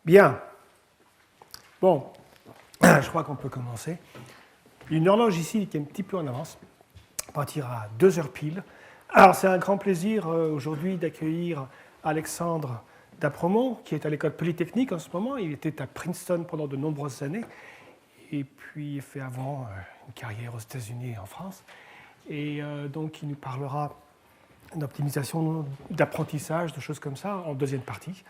Bien. Bon, je crois qu'on peut commencer. Une horloge ici qui est un petit peu en avance. On partira à 2 heures pile. Alors, c'est un grand plaisir aujourd'hui d'accueillir Alexandre Dapremont, qui est à l'école polytechnique en ce moment. Il était à Princeton pendant de nombreuses années. Et puis, il fait avant une carrière aux États-Unis et en France. Et donc, il nous parlera d'optimisation d'apprentissage, de choses comme ça, en deuxième partie.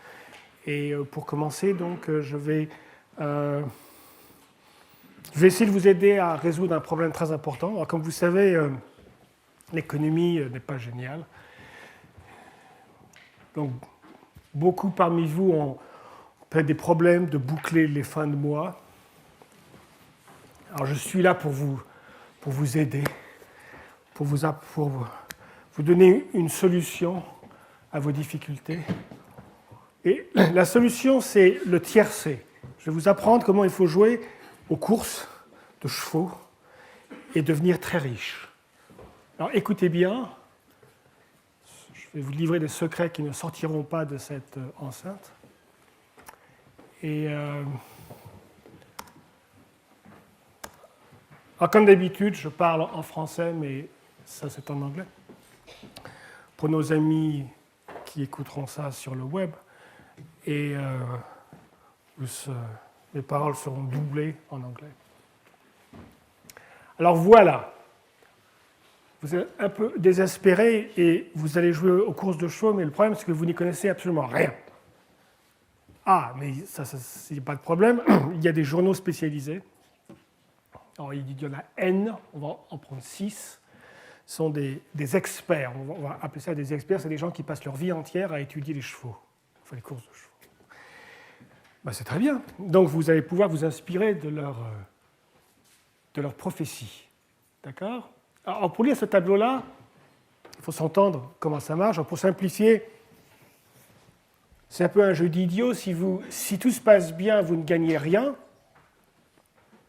Et pour commencer, donc, je vais essayer de vous aider à résoudre un problème très important. Alors, comme vous savez, l'économie n'est pas géniale. Donc, beaucoup parmi vous ont peut-être des problèmes de boucler les fins de mois. Alors, je suis là pour vous aider, pour vous donner une solution à vos difficultés. Et la solution, c'est le tiercé. Je vais vous apprendre comment il faut jouer aux courses de chevaux et devenir très riche. Alors écoutez bien, je vais vous livrer des secrets qui ne sortiront pas de cette enceinte. Et alors, comme d'habitude, je parle en français, mais ça c'est en anglais. Pour nos amis qui écouteront ça sur le web, et les paroles seront doublées en anglais. Alors voilà, vous êtes un peu désespéré et vous allez jouer aux courses de chevaux, mais le problème c'est que vous n'y connaissez absolument rien. Ah, mais ça c'est pas de problème, il y a des journaux spécialisés. Alors il y en a N, on va en prendre 6. Ce sont des experts, on va appeler ça des experts, c'est des gens qui passent leur vie entière à étudier les chevaux, enfin les courses de chevaux. Ben, c'est très bien. Donc vous allez pouvoir vous inspirer de leur prophétie. D'accord ? Alors pour lire ce tableau-là, il faut s'entendre comment ça marche. Alors, pour simplifier, c'est un peu un jeu d'idiot. Si tout se passe bien, vous ne gagnez rien.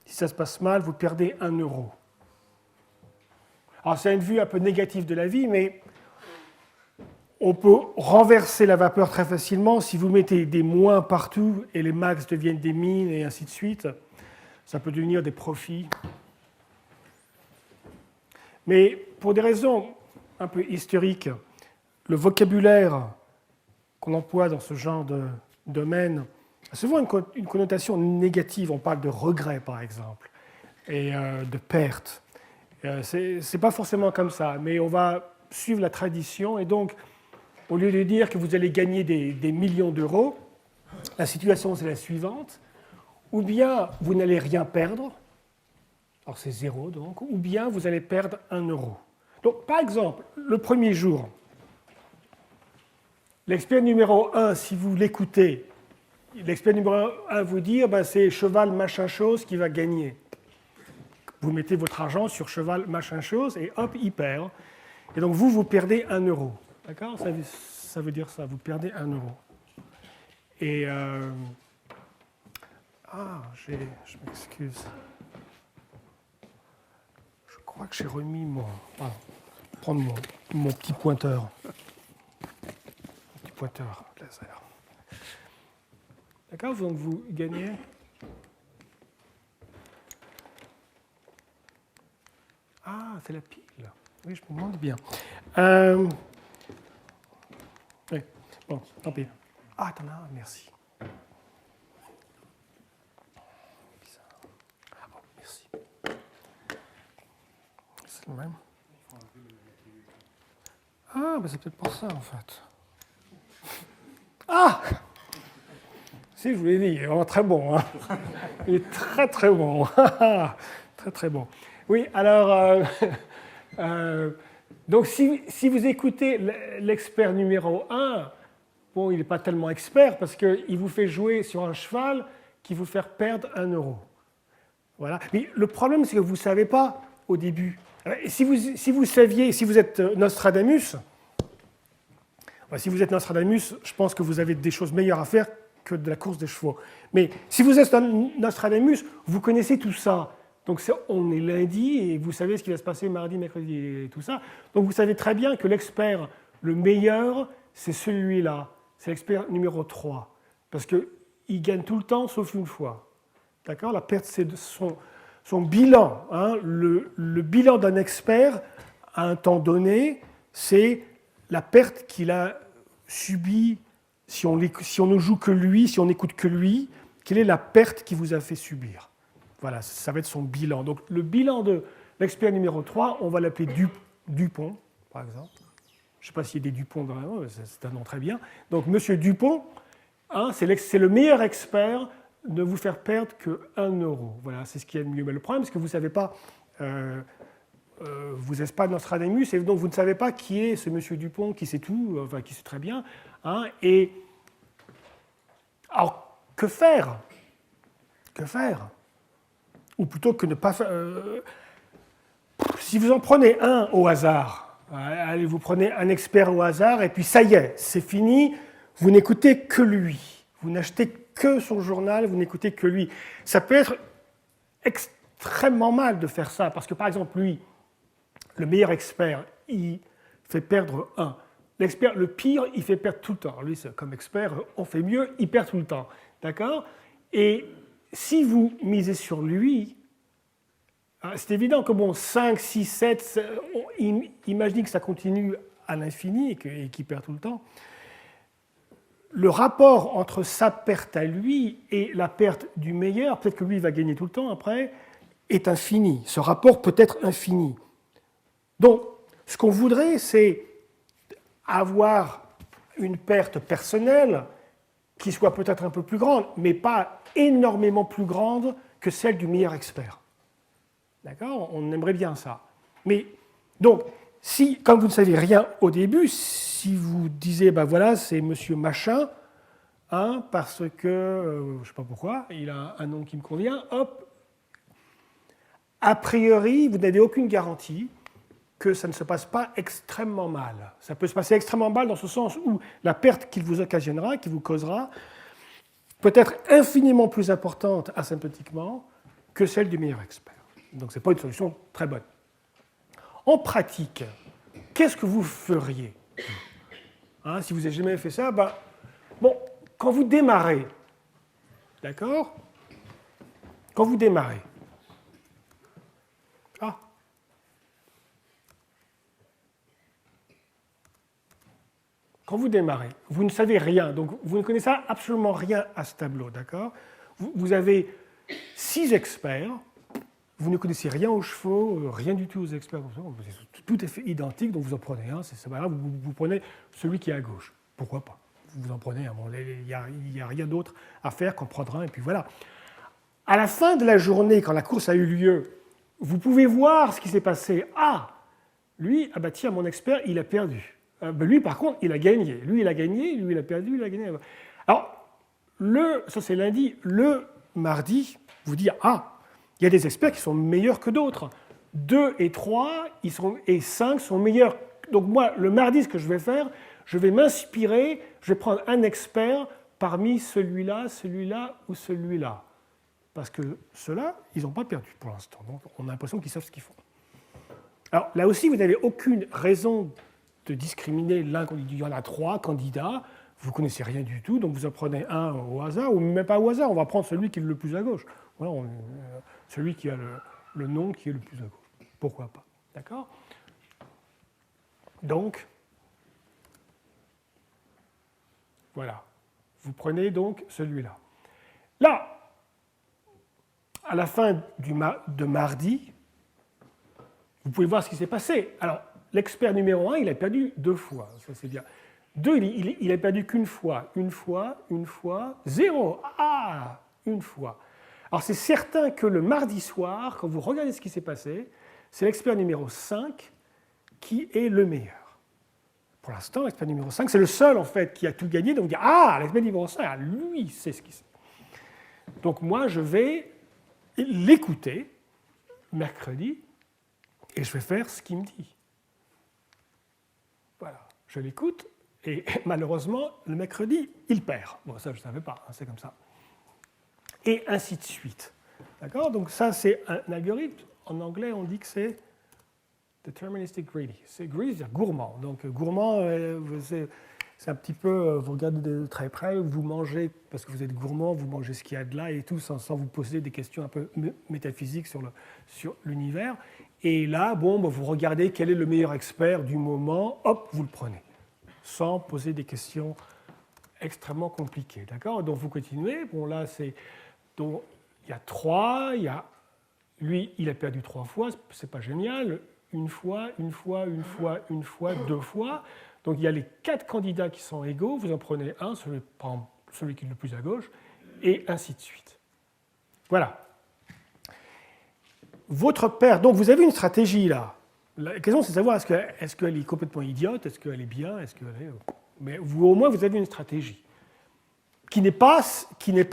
Si ça se passe mal, vous perdez 1 euro. Alors c'est une vue un peu négative de la vie, mais on peut renverser la vapeur très facilement. Si vous mettez des moins partout et les max deviennent des min et ainsi de suite, ça peut devenir des profits. Mais pour des raisons un peu historiques, le vocabulaire qu'on emploie dans ce genre de domaine a souvent une connotation négative. On parle de regret, par exemple, et de perte. C'est pas forcément comme ça, mais on va suivre la tradition et donc au lieu de dire que vous allez gagner des millions d'euros, la situation c'est la suivante. Ou bien vous n'allez rien perdre, alors c'est 0 donc, ou bien vous allez perdre 1 euro. Donc par exemple, le premier jour, l'expert numéro 1, si vous l'écoutez, l'expert numéro 1 vous dit c'est cheval machin chose qui va gagner. Vous mettez votre argent sur cheval machin chose et hop, il perd. Et donc vous perdez 1 euro. D'accord ? Ça veut dire ça, vous perdez 1 euro. Et je m'excuse. Je crois que j'ai remis prendre mon petit pointeur. Mon petit pointeur laser. D'accord ? Donc vous gagnez. Ah, c'est la pile. Oui, je me demande bien. Oui. Bon, tant pis. Ah, t'en as un, merci. Oh, merci. C'est le même. Ah, c'est peut-être pour ça, en fait. Ah! Si, je vous l'ai dit, il est vraiment très bon. Hein. Il est très, très bon. Très, très bon. Oui, alors... donc, si vous écoutez l'expert numéro 1, bon, il n'est pas tellement expert parce qu'il vous fait jouer sur un cheval qui vous fait perdre 1 euro. Voilà. Mais le problème, c'est que vous ne savez pas au début. Si vous saviez, si vous êtes Nostradamus, je pense que vous avez des choses meilleures à faire que de la course des chevaux. Mais si vous êtes Nostradamus, vous connaissez tout ça. Donc on est lundi et vous savez ce qui va se passer mardi, mercredi et tout ça. Donc vous savez très bien que l'expert le meilleur, c'est celui-là. C'est l'expert numéro 3. Parce qu'il il gagne tout le temps sauf une fois. D'accord? La perte, c'est son bilan. Hein. Le bilan d'un expert à un temps donné, c'est la perte qu'il a subie si on ne joue que lui, si on n'écoute que lui. Quelle est la perte qu'il vous a fait subir? Voilà, ça va être son bilan. Donc le bilan de l'expert numéro 3, on va l'appeler Dupont, par exemple. Je ne sais pas s'il y a des Dupont dans la nom, c'est un nom très bien. Donc M. Dupont, hein, c'est le meilleur expert de vous faire perdre que 1 euro. Voilà, c'est ce qui est le mieux. Mais le problème, c'est que vous ne savez pas, vous n'êtes pas Nostradamus, et donc vous ne savez pas qui est ce M. Dupont, qui sait tout, enfin qui sait très bien. Hein, et alors, que faire? Que faire? Ou plutôt que ne pas faire. Si vous en prenez un au hasard, allez, vous prenez un expert au hasard, et puis ça y est, c'est fini, vous n'écoutez que lui. Vous n'achetez que son journal, vous n'écoutez que lui. Ça peut être extrêmement mal de faire ça, parce que par exemple, lui, le meilleur expert, il fait perdre 1. L'expert, le pire, il fait perdre tout le temps. Lui, comme expert, on fait mieux, il perd tout le temps. D'accord? Et si vous misez sur lui, c'est évident que bon, 5, 6, 7, imaginez que ça continue à l'infini et qu'il perd tout le temps. Le rapport entre sa perte à lui et la perte du meilleur, peut-être que lui va gagner tout le temps après, est infini. Ce rapport peut être infini. Donc, ce qu'on voudrait, c'est avoir une perte personnelle qui soit peut-être un peu plus grande, mais pas énormément plus grande que celle du meilleur expert. D'accord? On aimerait bien ça. Mais, donc, si, comme vous ne savez rien au début, si vous disiez, ben voilà, c'est monsieur machin, hein, parce que, je ne sais pas pourquoi, il a un nom qui me convient, hop, a priori, vous n'avez aucune garantie que ça ne se passe pas extrêmement mal. Ça peut se passer extrêmement mal dans ce sens où la perte qu'il vous occasionnera, qu'il vous causera, peut être infiniment plus importante asymptotiquement que celle du meilleur expert. Donc ce n'est pas une solution très bonne. En pratique, qu'est-ce que vous feriez? Hein, si vous n'avez jamais fait ça, ben, bon, quand vous démarrez, d'accord? Quand vous démarrez, quand vous démarrez, vous ne savez rien, donc vous ne connaissez absolument rien à ce tableau, d'accord? Vous avez 6 experts, vous ne connaissez rien aux chevaux, rien du tout aux experts, tout est fait identique, donc vous en prenez un, c'est pas grave, vous prenez celui qui est à gauche. Pourquoi pas? Vous en prenez un, bon, il n'y a rien d'autre à faire qu'en prendre un, et puis voilà. À la fin de la journée, quand la course a eu lieu, vous pouvez voir ce qui s'est passé. Ah, lui, ah bah tiens, mon expert, il a perdu. Ben lui, par contre, il a gagné. Lui, il a gagné, lui, il a perdu, il a gagné. Alors, ça c'est lundi, le mardi, vous dites, ah, il y a des experts qui sont meilleurs que d'autres. 2 et 3 et 5 sont meilleurs. Donc moi, le mardi, ce que je vais faire, je vais m'inspirer, je vais prendre un expert parmi celui-là, celui-là ou celui-là. Parce que ceux-là, ils n'ont pas perdu pour l'instant. Donc on a l'impression qu'ils savent ce qu'ils font. Alors là aussi, vous n'avez aucune raison de discriminer l'un. Il y en a 3 candidats, vous ne connaissez rien du tout, donc vous en prenez un au hasard, ou même pas au hasard, on va prendre celui qui est le plus à gauche. Voilà, celui qui a le nom qui est le plus à gauche. Pourquoi pas? D'accord? Donc, voilà. Vous prenez donc celui-là. Là, à la fin de mardi, vous pouvez voir ce qui s'est passé. Alors, l'expert numéro 1, il a perdu 2 fois, ça c'est bien. 2, il a perdu qu'une fois, une fois, 0. Ah, une fois. Alors c'est certain que le mardi soir, quand vous regardez ce qui s'est passé, c'est l'expert numéro 5 qui est le meilleur. Pour l'instant, l'expert numéro 5, c'est le seul en fait qui a tout gagné, donc ah, l'expert numéro 5, lui, c'est ce qu'il sait. Donc moi, je vais l'écouter mercredi et je vais faire ce qu'il me dit. Voilà, je l'écoute et malheureusement, le mercredi, il perd. Bon, ça, je ne savais pas, hein, c'est comme ça. Et ainsi de suite. D'accord? Donc ça, c'est un algorithme. En anglais, on dit que c'est deterministic greedy. C'est greedy, c'est-à-dire gourmand. Donc gourmand, c'est un petit peu, vous regardez de très près, vous mangez, parce que vous êtes gourmand, vous mangez ce qu'il y a de là et tout, sans vous poser des questions un peu métaphysiques sur l'univers. Et là, bon, bah, vous regardez quel est le meilleur expert du moment, hop, vous le prenez, sans poser des questions extrêmement compliquées. D'accord? Donc vous continuez. Bon, là, c'est. Donc, il y a 3, il y a. Lui, il a perdu 3 fois, c'est pas génial. Une fois, 2 fois. Donc il y a les 4 candidats qui sont égaux, vous en prenez un, celui qui est le plus à gauche, et ainsi de suite. Voilà. Votre perte, donc vous avez une stratégie là. La question c'est de savoir est-ce qu'elle est complètement idiote, est-ce qu'elle est bien, est-ce qu'elle est... Mais vous, au moins vous avez une stratégie. Qui n'est pas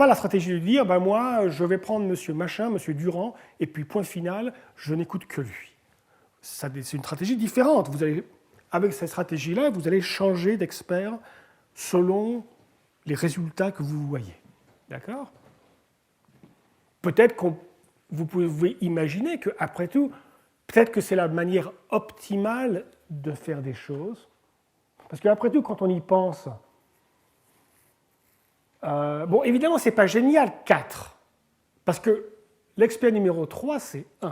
la stratégie de dire, ben moi je vais prendre monsieur machin, monsieur Durand, et puis point final, je n'écoute que lui. C'est une stratégie différente. Vous allez, avec cette stratégie-là, vous allez changer d'expert selon les résultats que vous voyez. D'accord? Peut-être que vous pouvez imaginer qu'après tout, peut-être que c'est la manière optimale de faire des choses. Parce qu'après tout, quand on y pense, bon, évidemment, ce n'est pas génial 4. Parce que l'expert numéro 3, c'est 1.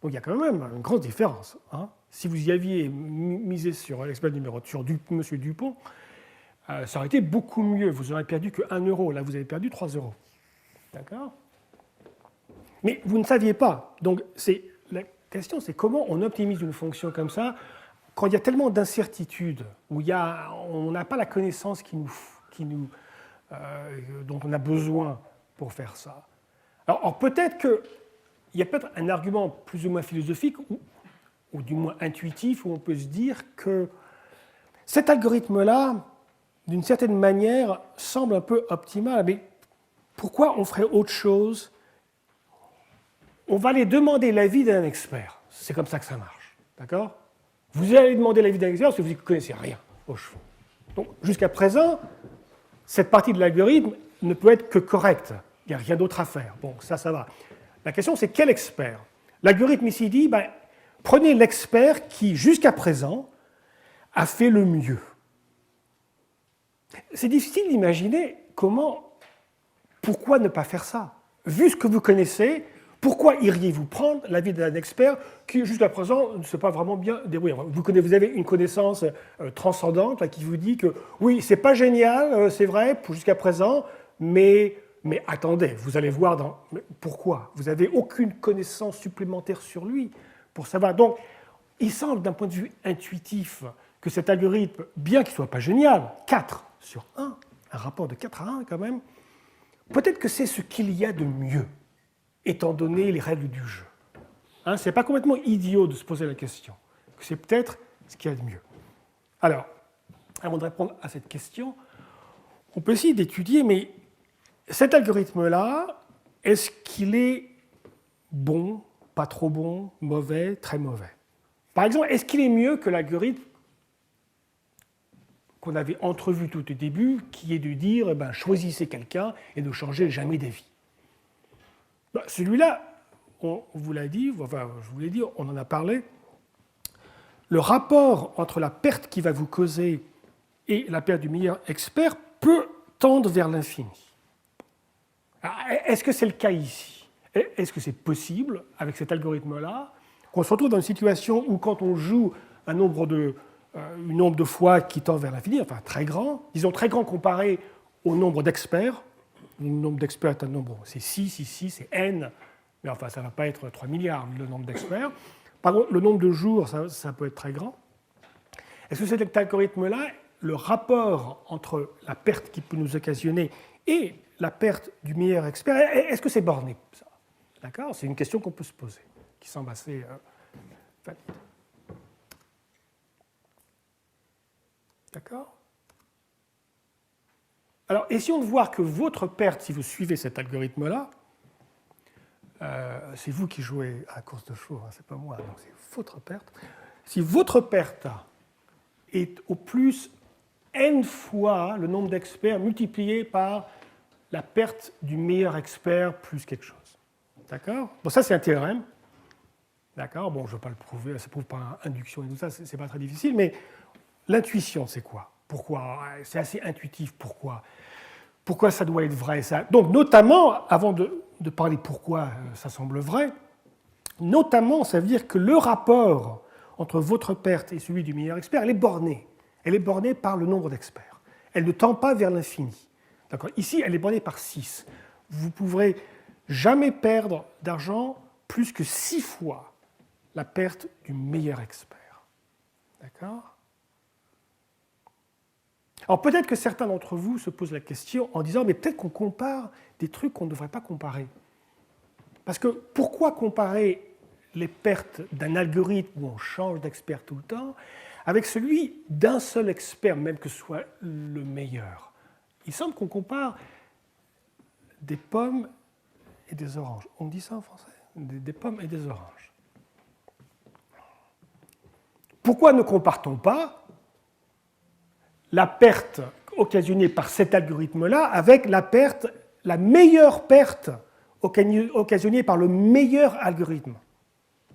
Donc il y a quand même une grosse différence. Hein. Si vous y aviez misé sur l'expert numéro 3, sur M. Dupont, ça aurait été beaucoup mieux. Vous n'aurez perdu que 1 euro. Là, vous avez perdu 3 euros. D'accord? Mais vous ne saviez pas. Donc la question, c'est comment on optimise une fonction comme ça quand il y a tellement d'incertitudes, où on n'a pas la connaissance dont on a besoin pour faire ça. Alors peut-être qu'il y a peut-être un argument plus ou moins philosophique, ou du moins intuitif, où on peut se dire que cet algorithme-là, d'une certaine manière, semble un peu optimal, mais pourquoi on ferait autre chose? On va aller demander l'avis d'un expert. C'est comme ça que ça marche. D'accord? Vous allez demander l'avis d'un expert parce que vous ne connaissez rien aux chevaux. Donc, jusqu'à présent, cette partie de l'algorithme ne peut être que correcte. Il n'y a rien d'autre à faire. Bon, ça va. La question, c'est quel expert? L'algorithme ici dit, prenez l'expert qui, jusqu'à présent, a fait le mieux. C'est difficile d'imaginer pourquoi ne pas faire ça? Vu ce que vous connaissez, pourquoi iriez-vous prendre l'avis d'un expert qui, jusqu'à présent, ne s'est pas vraiment bien débrouillé? Vous avez une connaissance transcendante là, qui vous dit que oui, c'est pas génial, c'est vrai, jusqu'à présent, mais attendez, vous allez voir pourquoi. Vous n'avez aucune connaissance supplémentaire sur lui pour savoir. Donc, il semble, d'un point de vue intuitif, que cet algorithme, bien qu'il ne soit pas génial, 4 sur 1, un rapport de 4 à 1 quand même, peut-être que c'est ce qu'il y a de mieux, étant donné les règles du jeu. Hein, ce n'est pas complètement idiot de se poser la question. C'est peut-être ce qu'il y a de mieux. Alors, avant de répondre à cette question, on peut essayer d'étudier, mais cet algorithme-là, est-ce qu'il est bon, pas trop bon, mauvais, très mauvais? Par exemple, est-ce qu'il est mieux que l'algorithme qu'on avait entrevu tout au début, qui est de dire choisissez quelqu'un et ne changez jamais d'avis? Celui-là, on vous l'a dit, enfin, je vous l'ai dit, on en a parlé. Le rapport entre la perte qui va vous causer et la perte du meilleur expert peut tendre vers l'infini. Est-ce que c'est le cas ici? Est-ce que c'est possible, avec cet algorithme-là, qu'on se retrouve dans une situation où, quand on joue un nombre de fois qui tend vers l'infini, enfin très grand, disons très grand comparé au nombre d'experts? Le nombre d'experts est un nombre, c'est 6, ici c'est n, mais enfin ça ne va pas être 3 milliards le nombre d'experts. Par contre, le nombre de jours, ça peut être très grand. Est-ce que cet algorithme-là, le rapport entre la perte qu'il peut nous occasionner et la perte du meilleur expert, est-ce que c'est borné, ça? D'accord? C'est une question qu'on peut se poser, qui semble assez valide. D'accord? Alors, essayons de voir que votre perte, si vous suivez cet algorithme-là, c'est vous qui jouez à la course de chevaux, hein, c'est pas moi, donc c'est votre perte. Si votre perte est au plus n fois le nombre d'experts multiplié par la perte du meilleur expert plus quelque chose. D'accord? Bon, ça c'est un théorème. D'accord? Bon, je ne vais pas le prouver, ça ne prouve par induction et tout ça, c'est pas très difficile, mais l'intuition, c'est quoi? Pourquoi? C'est assez intuitif, pourquoi? Pourquoi ça doit être vrai, ça? Donc, notamment, avant de parler pourquoi ça semble vrai, notamment, ça veut dire que le rapport entre votre perte et celui du meilleur expert, elle est bornée. Elle est bornée par le nombre d'experts. Elle ne tend pas vers l'infini. Ici, elle est bornée par 6. Vous ne pourrez jamais perdre d'argent plus que 6 fois la perte du meilleur expert. D'accord? Alors peut-être que certains d'entre vous se posent la question en disant mais peut-être qu'on compare des trucs qu'on ne devrait pas comparer. Parce que pourquoi comparer les pertes d'un algorithme où on change d'expert tout le temps avec celui d'un seul expert, même que ce soit le meilleur? Il semble qu'on compare des pommes et des oranges. On dit ça en français? Des pommes et des oranges. Pourquoi ne compare-t-on pas la perte occasionnée par cet algorithme-là avec la meilleure perte occasionnée par le meilleur algorithme?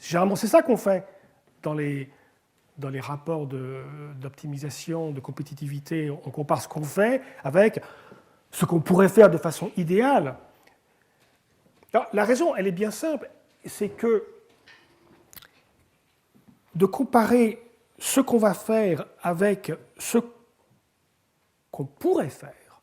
Généralement, c'est ça qu'on fait dans les rapports d'optimisation, de compétitivité. On compare ce qu'on fait avec ce qu'on pourrait faire de façon idéale. Alors, la raison, elle est bien simple, c'est que de comparer ce qu'on va faire avec ce qu'on pourrait faire.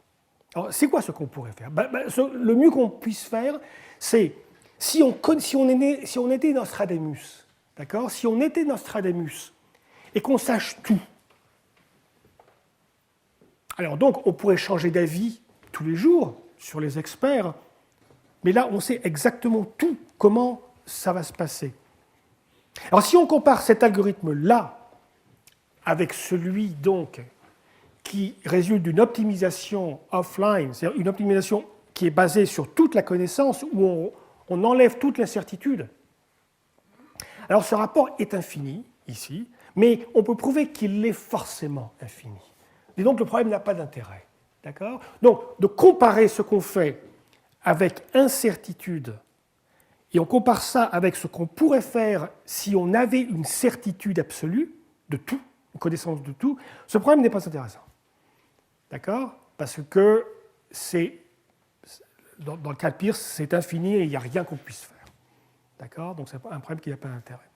Alors, c'est quoi ce qu'on pourrait faire? Le mieux qu'on puisse faire, c'est si on était Nostradamus, d'accord? Si on était Nostradamus et qu'on sache tout, alors donc on pourrait changer d'avis tous les jours sur les experts, mais là on sait exactement tout comment ça va se passer. Alors si on compare cet algorithme-là avec celui donc qui résulte d'une optimisation offline, c'est-à-dire une optimisation qui est basée sur toute la connaissance, où on enlève toute l'incertitude. Alors ce rapport est infini, ici, mais on peut prouver qu'il est forcément infini. Et donc le problème n'a pas d'intérêt. D'accord? Donc de comparer ce qu'on fait avec incertitude, et on compare ça avec ce qu'on pourrait faire si on avait une certitude absolue de tout, une connaissance de tout, ce problème n'est pas intéressant. D'accord? Parce que dans le cas de Peirce, c'est infini et il n'y a rien qu'on puisse faire. D'accord? Donc c'est un problème qui n'a pas d'intérêt.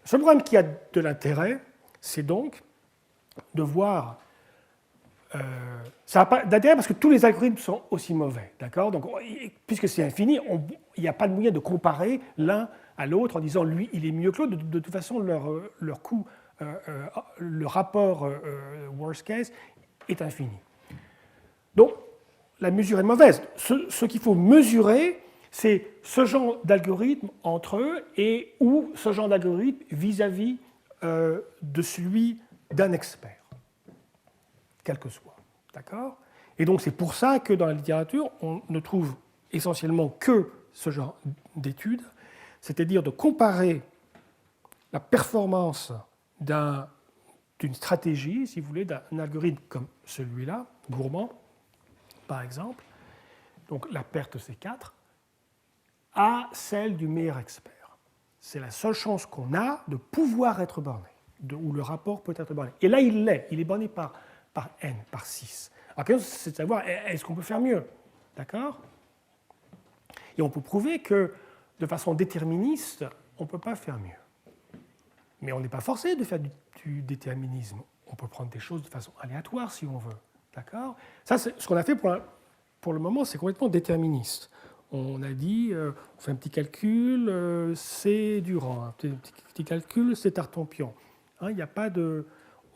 Le seul problème qui a de l'intérêt, c'est donc de voir... ça n'a pas d'intérêt parce que tous les algorithmes sont aussi mauvais. D'accord? Donc puisque c'est infini, il n'y a pas de moyen de comparer l'un à l'autre en disant lui, il est mieux que l'autre. De toute façon, leur coût, le rapport worst case est infini. Donc, la mesure est mauvaise. Ce qu'il faut mesurer, c'est ce genre d'algorithme entre eux et ou ce genre d'algorithme vis-à-vis de celui d'un expert, quel que soit. D'accord? Et donc, c'est pour ça que dans la littérature, on ne trouve essentiellement que ce genre d'études, c'est-à-dire de comparer la performance d'une stratégie, si vous voulez, d'un algorithme comme celui-là, gourmand, par exemple, donc la perte C4, à celle du meilleur expert. C'est la seule chance qu'on a de pouvoir être borné, où le rapport peut être borné. Et là, il est borné par n, par 6. Alors, la question, c'est de savoir, est-ce qu'on peut faire mieux? D'accord? Et on peut prouver que, de façon déterministe, on ne peut pas faire mieux. Mais on n'est pas forcé de faire du déterminisme. On peut prendre des choses de façon aléatoire, si on veut. D'accord? Ça, ce qu'on a fait pour le moment, c'est complètement déterministe. On a dit, on fait un petit calcul, c'est Durand, un petit calcul, c'est Tartampion. Hein, il n'y a pas de,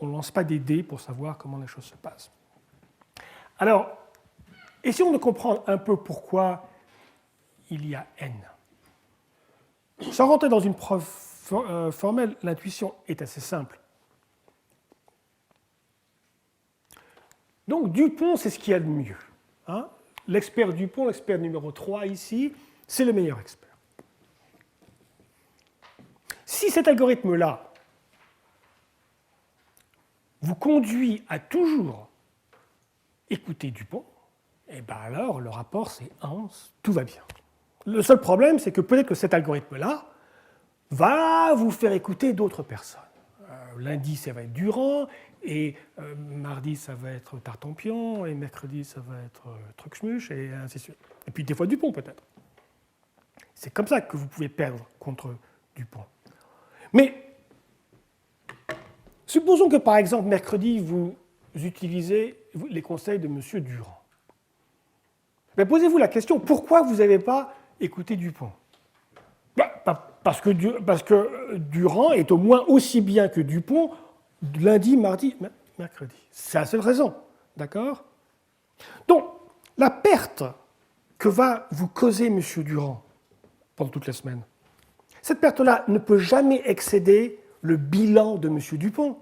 on ne lance pas des dés pour savoir comment les choses se passent. Alors, essayons de comprendre un peu pourquoi il y a n. Sans rentrer dans une preuve formelle, l'intuition est assez simple. Donc Dupont, c'est ce qu'il y a de mieux. Hein? L'expert Dupont, l'expert numéro 3 ici, c'est le meilleur expert. Si cet algorithme-là vous conduit à toujours écouter Dupont, et bien alors le rapport c'est 1, tout va bien. Le seul problème, c'est que peut-être que cet algorithme-là va vous faire écouter d'autres personnes. lundi, ça va être Durand, et mardi, ça va être Tartampion, et mercredi, ça va être Trucmuche, et ainsi de suite. Et puis des fois Dupont, peut-être. C'est comme ça que vous pouvez perdre contre Dupont. Mais supposons que, par exemple, mercredi, vous utilisez les conseils de M. Durand. Mais posez-vous la question, pourquoi vous n'avez pas écouté Dupont? Parce que Durand est au moins aussi bien que Dupont lundi, mardi, mercredi. C'est la seule raison. D'accord? Donc, la perte que va vous causer M. Durand pendant toute la semaine, cette perte-là ne peut jamais excéder le bilan de M. Dupont.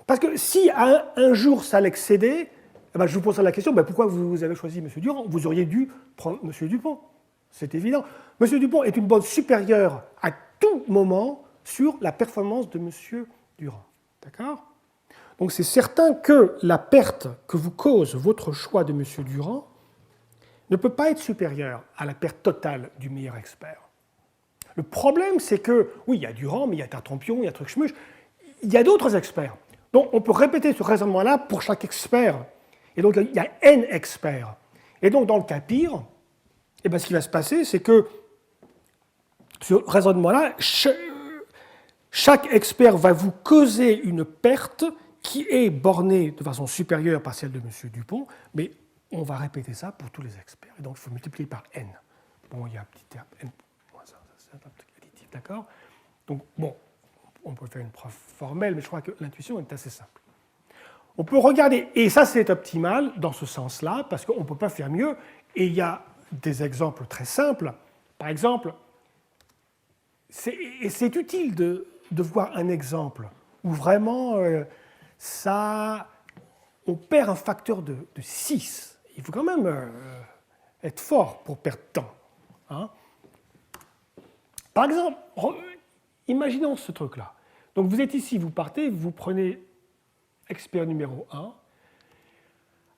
Parce que si un jour ça l'excédait, eh ben je vous poserai la question, pourquoi vous avez choisi M. Durand? Vous auriez dû prendre M. Dupont. C'est évident. M. Dupont est une bonne supérieure à tout moment sur la performance de M. Durand. D'accord? Donc c'est certain que la perte que vous cause votre choix de M. Durand ne peut pas être supérieure à la perte totale du meilleur expert. Le problème, c'est que, oui, il y a Durand, mais il y a Tartampion, il y a Trucmuche, il y a d'autres experts. Donc on peut répéter ce raisonnement-là pour chaque expert. Et donc il y a N experts. Et donc dans le cas pire, ce qui va se passer, c'est que ce raisonnement-là, chaque expert va vous causer une perte qui est bornée de façon supérieure par celle de M. Dupont, mais on va répéter ça pour tous les experts. Et donc il faut multiplier par N. Bon, il y a un petit terme N, c'est un truc additif, d'accord? Donc bon, on peut faire une preuve formelle, mais je crois que l'intuition est assez simple. On peut regarder, et ça c'est optimal dans ce sens-là, parce qu'on ne peut pas faire mieux, et il y a des exemples très simples. Par exemple, c'est utile de voir un exemple où vraiment on perd un facteur de 6. Il faut quand même être fort pour perdre temps. Hein. Par exemple, imaginons ce truc-là. Donc vous êtes ici, vous partez, vous prenez expert numéro 1.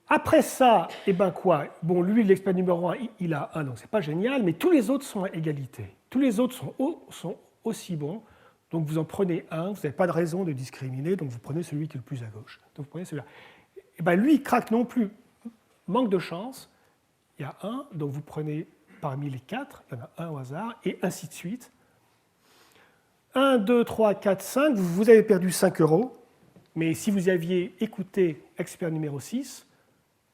Après ça, quoi? Bon, lui, l'expert numéro 1, il a 1, donc c'est pas génial, mais tous les autres sont à égalité. Tous les autres sont aussi bons, donc vous en prenez un, vous n'avez pas de raison de discriminer, donc vous prenez celui qui est le plus à gauche. Donc vous prenez celui-là. Lui, il craque non plus, manque de chance, il y a 1, donc vous prenez parmi les 4, il y en a un au hasard, et ainsi de suite. 1, 2, 3, 4, 5, vous avez perdu 5 €, mais si vous aviez écouté expert numéro 6,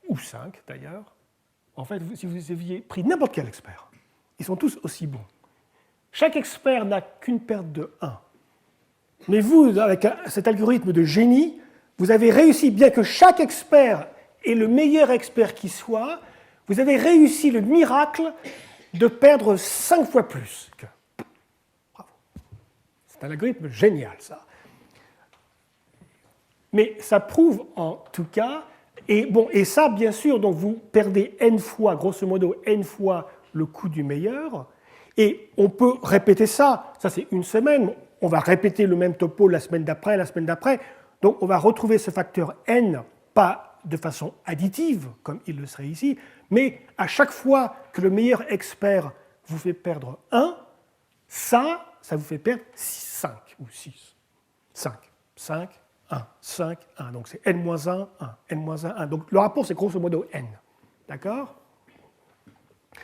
ou 5 d'ailleurs, en fait, si vous aviez pris n'importe quel expert, ils sont tous aussi bons. Chaque expert n'a qu'une perte de 1. Mais vous, avec cet algorithme de génie, vous avez réussi, bien que chaque expert est le meilleur expert qui soit, vous avez réussi le miracle de perdre 5 fois plus. Bravo. C'est un algorithme génial, ça. Mais ça prouve en tout cas, et ça, bien sûr, donc vous perdez n fois, grosso modo, n fois le coût du meilleur, et on peut répéter ça c'est une semaine, on va répéter le même topo la semaine d'après, donc on va retrouver ce facteur n, pas de façon additive, comme il le serait ici, mais à chaque fois que le meilleur expert vous fait perdre 1, ça vous fait perdre 5 ou 6. 5, 1, 5, 1. Donc c'est n-1, 1, n-1, 1. Donc le rapport, c'est grosso modo n. D'accord?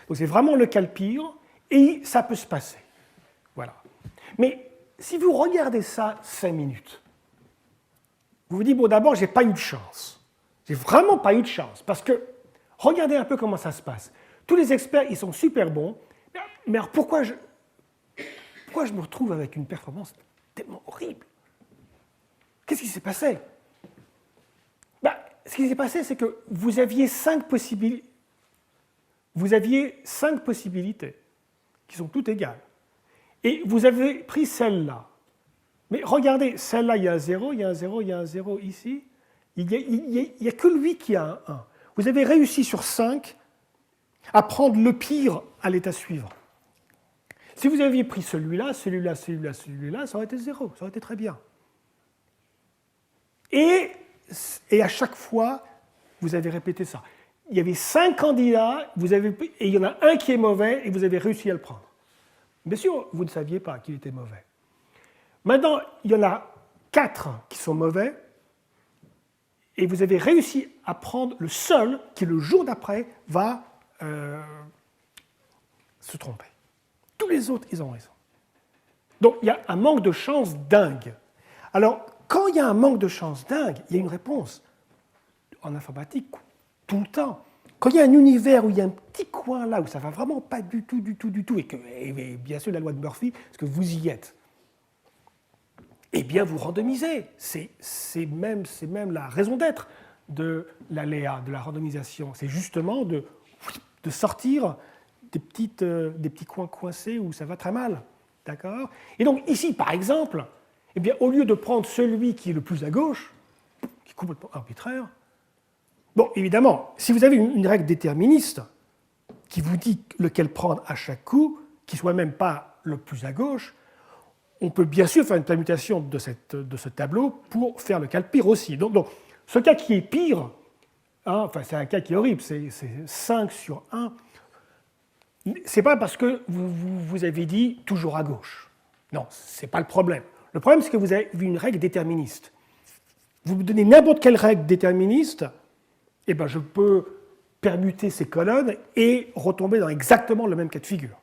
Donc c'est vraiment le cas le pire, et ça peut se passer. Voilà. Mais si vous regardez ça 5 minutes, vous vous dites, bon, d'abord, j'ai pas eu de chance. J'ai vraiment pas eu de chance, parce que regardez un peu comment ça se passe. Tous les experts, ils sont super bons, mais alors pourquoi je me retrouve avec une performance tellement horrible? Qu'est-ce qui s'est passé? Ce qui s'est passé, c'est que vous aviez 5 possibilités. Vous aviez 5 possibilités qui sont toutes égales. Et vous avez pris celle-là. Mais regardez, celle-là, il y a un 0, il y a un 0, il y a un 0 ici. Il n'y a que lui qui a un 1. Vous avez réussi sur 5 à prendre le pire à l'état suivant. Si vous aviez pris celui-là, celui-là, celui-là, celui-là, ça aurait été 0, ça aurait été très bien. Et à chaque fois, vous avez répété ça. Il y avait 5 candidats, et il y en a un qui est mauvais, et vous avez réussi à le prendre. Bien sûr, vous ne saviez pas qu'il était mauvais. Maintenant, il y en a 4 qui sont mauvais, et vous avez réussi à prendre le seul qui, le jour d'après, va se tromper. Tous les autres, ils ont raison. Donc, il y a un manque de chance dingue. Alors, quand il y a un manque de chance dingue, il y a une réponse. En informatique, tout le temps. Quand il y a un univers où il y a un petit coin là, où ça ne va vraiment pas du tout, et bien sûr la loi de Murphy, parce que vous y êtes, eh bien vous randomisez. C'est même la raison d'être de l'aléa, de la randomisation. C'est justement de sortir des petits coins coincés où ça va très mal. D'accord ? Et donc ici, par exemple, eh bien, au lieu de prendre celui qui est le plus à gauche, qui est complètement arbitraire, bon, évidemment, si vous avez une règle déterministe qui vous dit lequel prendre à chaque coup, qui ne soit même pas le plus à gauche, on peut bien sûr faire une permutation de ce tableau pour faire le cas le pire aussi. Donc ce cas qui est pire, hein, enfin, c'est un cas qui est horrible, c'est 5 sur 1. Ce n'est pas parce que vous avez dit toujours à gauche. Non, ce n'est pas le problème. Le problème, c'est que vous avez une règle déterministe. Vous me donnez n'importe quelle règle déterministe, eh ben, je peux permuter ces colonnes et retomber dans exactement le même cas de figure.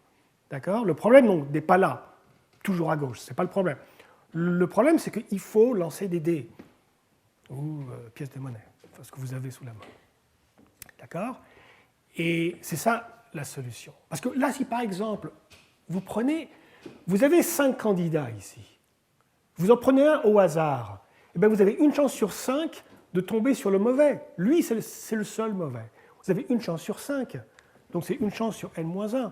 D'accord ? Le problème n'est pas là, toujours à gauche, ce n'est pas le problème. Le problème, c'est qu'il faut lancer des dés ou pièces de monnaie, enfin, ce que vous avez sous la main. D'accord ? Et c'est ça la solution. Parce que là, si par exemple, vous avez 5 candidats ici, vous en prenez un au hasard, eh bien, vous avez une chance sur 5 de tomber sur le mauvais. Lui, c'est le seul mauvais. Vous avez une chance sur 5. Donc c'est une chance sur n-1.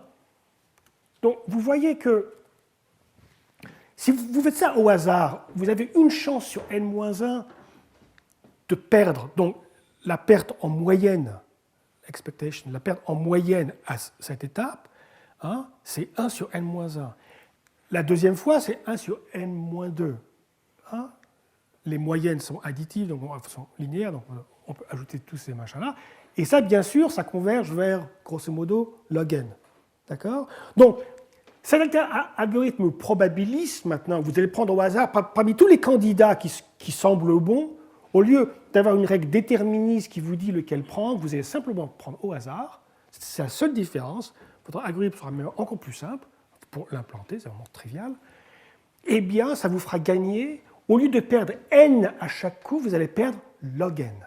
Donc vous voyez que si vous faites ça au hasard, vous avez une chance sur n-1 de perdre. Donc la perte en moyenne, expectation, la perte en moyenne à cette étape, hein, c'est 1 sur n-1. La deuxième fois, c'est 1 sur n-2. Hein. Les moyennes sont additives, donc sont linéaires, donc on peut ajouter tous ces machins-là. Et ça, bien sûr, ça converge vers, grosso modo, log n. D'accord ? Donc, cet algorithme probabiliste, maintenant, vous allez prendre au hasard, parmi tous les candidats qui semblent bons, au lieu d'avoir une règle déterministe qui vous dit lequel prendre, vous allez simplement prendre au hasard. C'est la seule différence. Votre algorithme sera même encore plus simple pour l'implanter, c'est vraiment trivial. Eh bien, ça vous fera gagner. Au lieu de perdre n à chaque coup, vous allez perdre log n.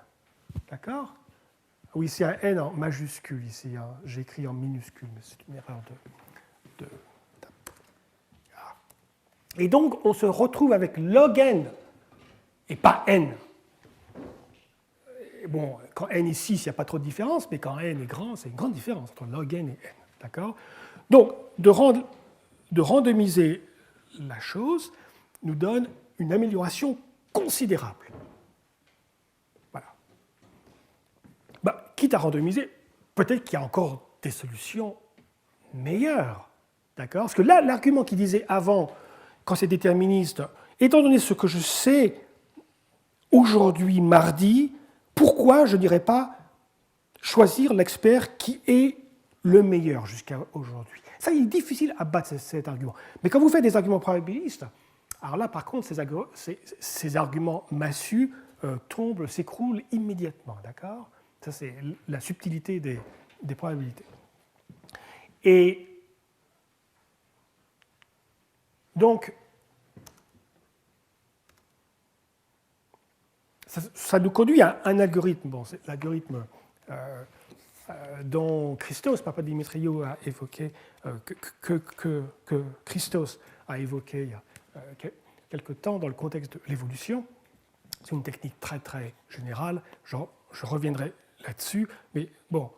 D'accord ? Oui, c'est un n en majuscule ici. Hein. J'ai écrit en minuscule, mais c'est une erreur de... Ah. Et donc, on se retrouve avec log n et pas n. Et bon, quand n est 6, il n'y a pas trop de différence, mais quand n est grand, c'est une grande différence entre log n et n. D'accord ? Donc, de randomiser la chose nous donne une amélioration considérable. Voilà. Quitte à randomiser, peut-être qu'il y a encore des solutions meilleures. D'accord ? Parce que là, l'argument qui disait avant, quand c'est déterministe, étant donné ce que je sais aujourd'hui, mardi, pourquoi je n'irais pas choisir l'expert qui est le meilleur jusqu'à aujourd'hui ? Ça, il est difficile à battre cet argument. Mais quand vous faites des arguments probabilistes, alors là, par contre, ces arguments massus tombent, s'écroulent immédiatement. D'accord ? Ça, c'est la subtilité des probabilités. Et donc, ça nous conduit à un algorithme. Bon, c'est l'algorithme dont Christos Papadimitriou a évoqué, que Christos a évoqué il y a quelque temps dans le contexte de l'évolution. C'est une technique très très générale, je reviendrai là-dessus, mais bon,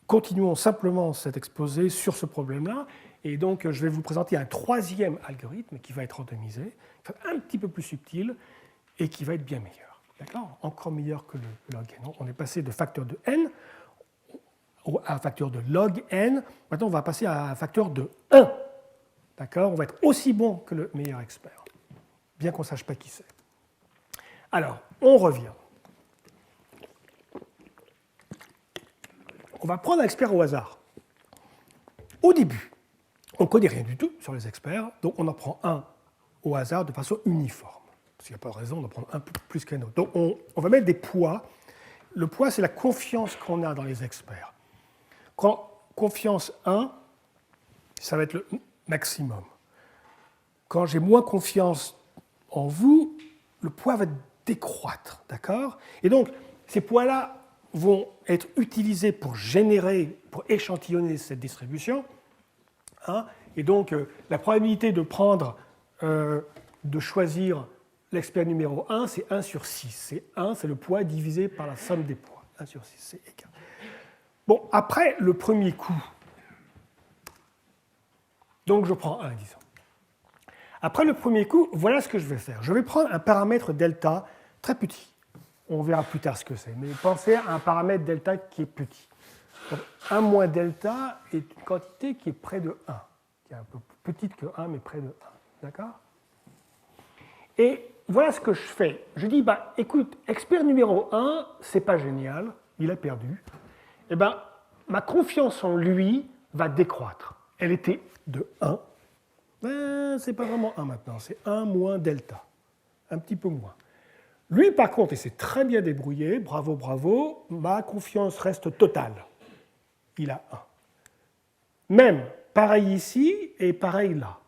continuons simplement cet exposé sur ce problème-là, et donc je vais vous présenter un troisième algorithme qui va être randomisé, un petit peu plus subtil, et qui va être bien meilleur. D'accord ? Encore meilleur que le log n. On est passé de facteur de n à un facteur de log n. Maintenant, on va passer à un facteur de 1. D'accord ? On va être aussi bon que le meilleur expert, bien qu'on ne sache pas qui c'est. Alors, on revient. On va prendre un expert au hasard. Au début, on ne connaît rien du tout sur les experts, donc on en prend un au hasard de façon uniforme. parce qu'il n'y a pas de raison d'en prendre un peu plus qu'un autre. Donc on va mettre des poids. Le poids, c'est la confiance qu'on a dans les experts. Quand confiance 1, ça va être le maximum. Quand j'ai moins confiance en vous, le poids va décroître, d'accord? Et donc, ces poids-là vont être utilisés pour générer, pour échantillonner cette distribution. Hein, et donc, la probabilité de prendre, de choisir l'expert numéro 1, c'est 1 sur 6. C'est 1, c'est le poids divisé par la somme des poids. 1 sur 6, c'est égal. Bon, après le premier coup, donc je prends 1, disons. Après le premier coup, voilà ce que je vais faire. Je vais prendre un paramètre delta très petit. On verra plus tard ce que c'est. Mais pensez à un paramètre delta qui est petit. Donc, 1 moins delta est une quantité qui est près de 1, qui est un peu plus petite que 1, mais près de 1. D'accord? Et voilà ce que je fais. Je dis, bah, écoute, expert numéro 1, c'est pas génial, il a perdu. Eh ben, ma confiance en lui va décroître. Elle était de 1. C'est pas vraiment 1 maintenant, c'est 1 moins delta. Un petit peu moins. Lui, par contre, il s'est très bien débrouillé, bravo, bravo, ma confiance reste totale. Il a 1. Même, pareil ici et pareil là.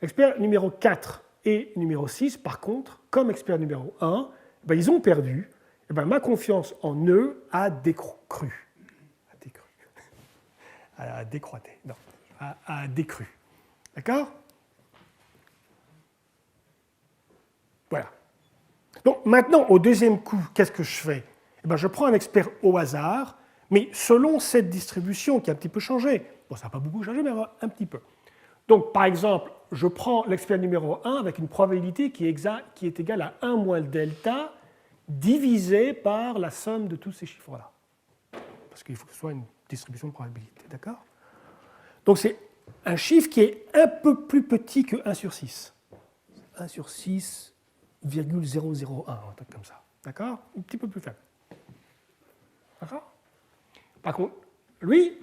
Expert numéro 4 et numéro 6, par contre, comme expert numéro 1, ben, ils ont perdu. Et ben, ma confiance en eux a décru. A décroîté. Non, a décru. D'accord? Voilà. Donc maintenant, au deuxième coup, qu'est-ce que je fais? Eh ben, je prends un expert au hasard, mais selon cette distribution qui a un petit peu changé. Bon, ça n'a pas beaucoup changé, mais un petit peu. Donc, par exemple, je prends l'expert numéro 1 avec une probabilité qui est égale à 1 moins le delta divisé par la somme de tous ces chiffres-là. Parce qu'il faut que ce soit une distribution de probabilité, d'accord? Donc, c'est un chiffre qui est un peu plus petit que 1 sur 6. 1 sur 6,001, un truc comme ça. D'accord? Un petit peu plus faible. D'accord? Par contre, lui,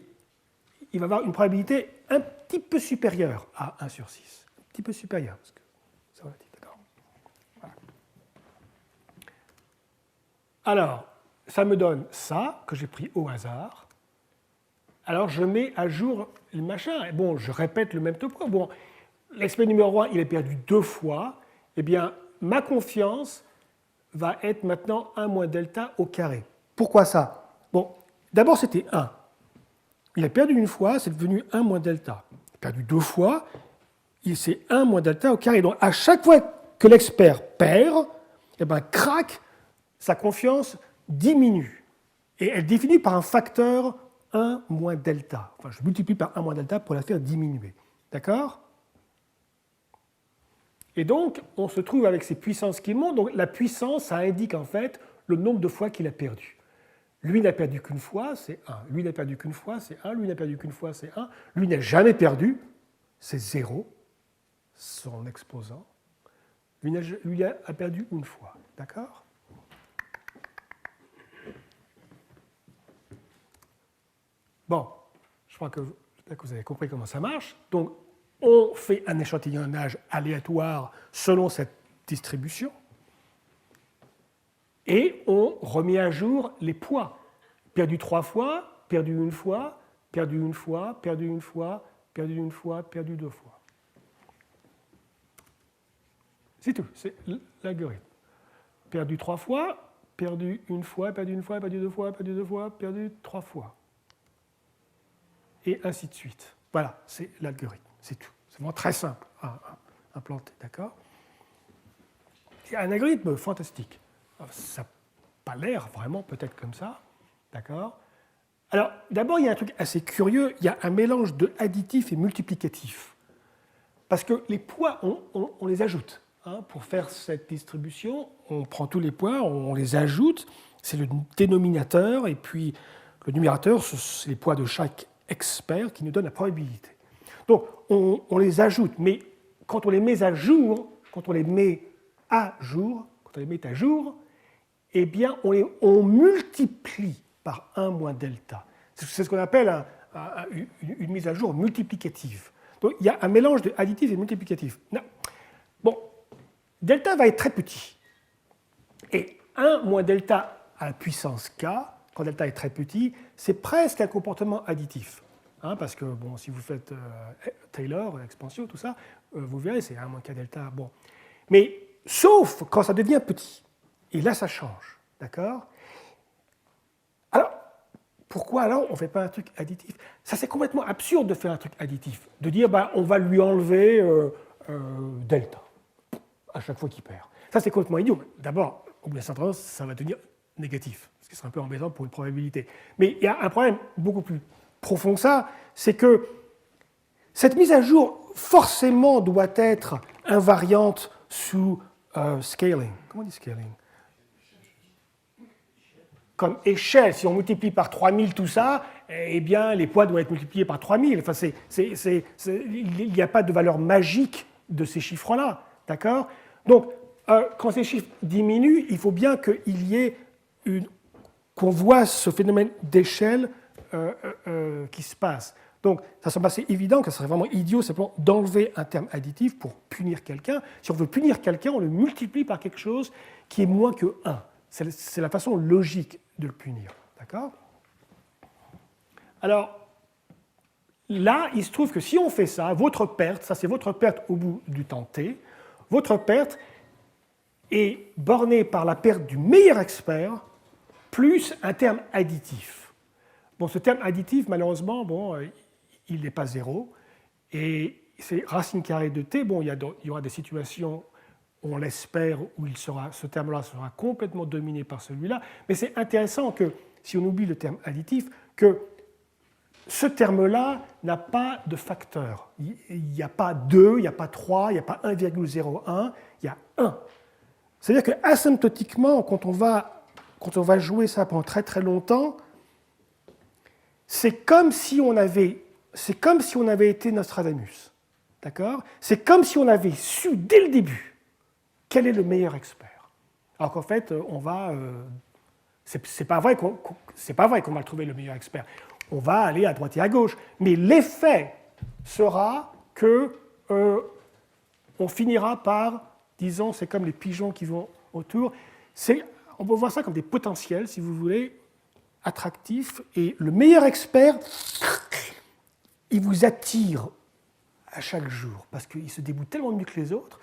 il va avoir une probabilité un petit peu supérieure à 1 sur 6. Un petit peu supérieure, parce que c'est relatif, d'accord? Voilà. Alors, ça me donne ça, que j'ai pris au hasard. Alors, je mets à jour le machin. Bon, je répète le même topo. Bon, l'expert numéro 1, il a perdu 2 fois. Eh bien, ma confiance va être maintenant 1 moins delta au carré. Pourquoi ça? Bon, d'abord, c'était 1. Il a perdu une fois, c'est devenu 1 moins delta. Il a perdu 2 fois, c'est 1 moins delta au carré. Donc, à chaque fois que l'expert perd, eh ben, crac, sa confiance diminue. Et elle diminue par un facteur 1 moins delta. Enfin, je multiplie par 1 moins delta pour la faire diminuer. D'accord? Et donc, on se trouve avec ces puissances qui montent. Donc, la puissance, ça indique en fait le nombre de fois qu'il a perdu. Lui n'a perdu qu'une fois, c'est 1. Lui n'a perdu qu'une fois, c'est 1. Lui n'a perdu qu'une fois, c'est 1. Lui n'a jamais perdu, c'est 0, son exposant. Lui a perdu une fois. D'accord? Bon, je crois que vous avez compris comment ça marche. Donc, on fait un échantillonnage aléatoire selon cette distribution et on remet à jour les poids. Perdu 3 fois, perdu une fois, perdu une fois, perdu une fois, perdu une fois, perdu 2 fois. C'est tout, c'est l'algorithme. Perdu 3 fois, perdu une fois, perdu une fois, perdu 2 fois, perdu 2 fois, perdu 3 fois. Et ainsi de suite. Voilà, c'est l'algorithme, c'est tout. C'est vraiment très simple à implanter, d'accord? C'est un algorithme fantastique. Ça n'a pas l'air vraiment peut-être comme ça, d'accord? Alors, d'abord, il y a un truc assez curieux, il y a un mélange de additif et multiplicatif. Parce que les poids, on les ajoute. Hein, pour faire cette distribution, on prend tous les poids, on les ajoute, c'est le dénominateur, et puis le numérateur, c'est les poids de chaque expert qui nous donne la probabilité. Donc, on les ajoute, mais quand on les met à jour, eh bien, on multiplie par 1 moins delta. C'est ce qu'on appelle une mise à jour multiplicative. Donc, il y a un mélange de additif et multiplicatif. Non. Bon, delta va être très petit. Et 1 moins delta à la puissance k, quand delta est très petit, c'est presque un comportement additif. Hein, parce que bon, si vous faites Taylor, expansion, tout ça, vous verrez, c'est 1 moins k delta. Bon. Mais sauf quand ça devient petit. Et là, ça change. D'accord? Alors, pourquoi alors on ne fait pas un truc additif? Ça, c'est complètement absurde de faire un truc additif. De dire, bah, on va lui enlever delta à chaque fois qu'il perd. Ça, c'est complètement idiot. D'abord, au bout d'un certain temps, ça va devenir négatif, ce qui serait un peu embêtant pour une probabilité. Mais il y a un problème beaucoup plus profond que ça, c'est que cette mise à jour, forcément, doit être invariante sous scaling. Comment on dit scaling? Comme échelle, si on multiplie par 3000 tout ça, eh bien, les poids doivent être multipliés par 3000. Enfin, il n'y a pas de valeur magique de ces chiffres-là. D'accord? Donc, quand ces chiffres diminuent, il faut bien qu'il y ait qu'on voit ce phénomène d'échelle qui se passe. Donc, ça semble assez évident que ce serait vraiment idiot simplement d'enlever un terme additif pour punir quelqu'un. Si on veut punir quelqu'un, on le multiplie par quelque chose qui est moins que 1. C'est la façon logique de le punir. D'accord? Alors, là, il se trouve que si on fait ça, votre perte, ça c'est votre perte au bout du temps t, votre perte est bornée par la perte du meilleur expert plus un terme additif. Bon, ce terme additif, malheureusement, bon, il n'est pas zéro. Et c'est racine carrée de t. Bon, il y aura des situations, on l'espère, où ce terme-là sera complètement dominé par celui-là. Mais c'est intéressant que, si on oublie le terme additif, que ce terme-là n'a pas de facteur. Il n'y a pas 2, il n'y a pas 3, il n'y a pas 1,01, il y a 1. C'est-à-dire qu'asymptotiquement, quand on va jouer ça pendant très très longtemps, c'est comme si on avait été Nostradamus. D'accord? C'est comme si on avait su dès le début quel est le meilleur expert. Alors qu'en fait, c'est pas vrai qu'on va le trouver le meilleur expert. On va aller à droite et à gauche. Mais l'effet sera que on finira par, disons, c'est comme les pigeons qui vont autour. On peut voir ça comme des potentiels, si vous voulez, attractifs. Et le meilleur expert, il vous attire à chaque jour, parce qu'il se déboule tellement mieux que les autres.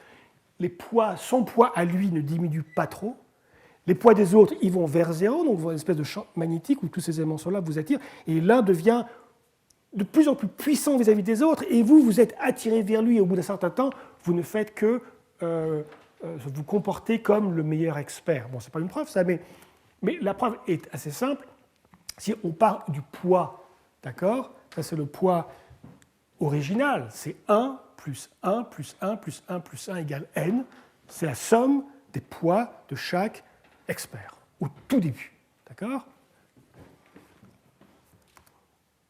Son poids à lui ne diminue pas trop. Les poids des autres, ils vont vers zéro, donc vous avez une espèce de champ magnétique où tous ces éléments-là vous attirent, et l'un devient de plus en plus puissant vis-à-vis des autres, et vous êtes attiré vers lui, et au bout d'un certain temps, vous ne faites que vous comporter comme le meilleur expert. Bon, ce n'est pas une preuve, ça, mais la preuve est assez simple. Si on part du poids, d'accord, ça c'est le poids original, c'est 1 plus 1 plus 1 plus 1 plus 1 égale n, c'est la somme des poids de chaque expert, au tout début. D'accord?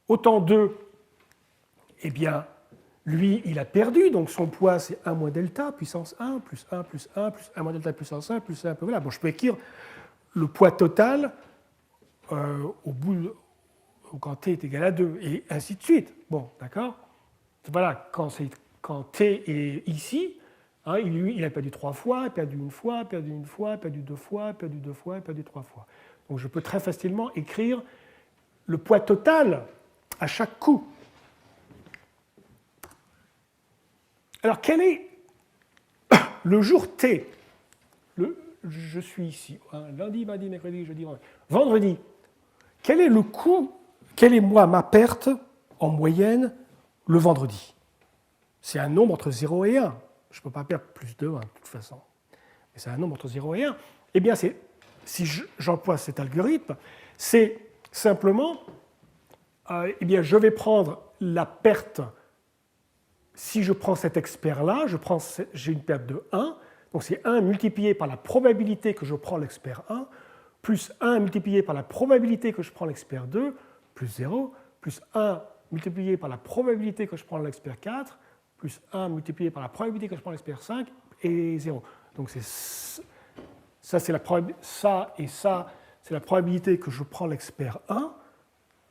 Au temps 2, eh bien, lui, il a perdu, donc son poids, c'est 1 moins delta, puissance 1, plus 1, plus 1, plus 1 moins delta, puissance 1, plus 1, voilà. Bon, je peux écrire le poids total quand t est égal à 2, et ainsi de suite. Bon, d'accord? Voilà, quand t est ici, hein, il a perdu 3 fois, perdu une fois, perdu une fois, perdu 2 fois, perdu 2 fois, perdu 3 fois. Donc je peux très facilement écrire le poids total à chaque coup. Alors quel est le jour t? Je suis ici, hein, lundi, mardi, mercredi, jeudi, vendredi. Quel est le coût, quelle est ma perte en moyenne le vendredi? C'est un nombre entre 0 et 1. Je ne peux pas perdre plus de 1 de toute façon. Mais c'est un nombre entre 0 et 1. Eh bien, si j'emploie cet algorithme, c'est simplement, eh bien, je vais prendre la perte. Si je prends cet expert-là, j'ai une perte de 1. Donc c'est 1 multiplié par la probabilité que je prends l'expert 1, plus 1 multiplié par la probabilité que je prends l'expert 2, plus 0, plus 1 multiplié par la probabilité que je prends l'expert 4, plus 1 multiplié par la probabilité que je prends l'expert 5, et 0. Donc ça, c'est la probabilité que je prends l'expert 1,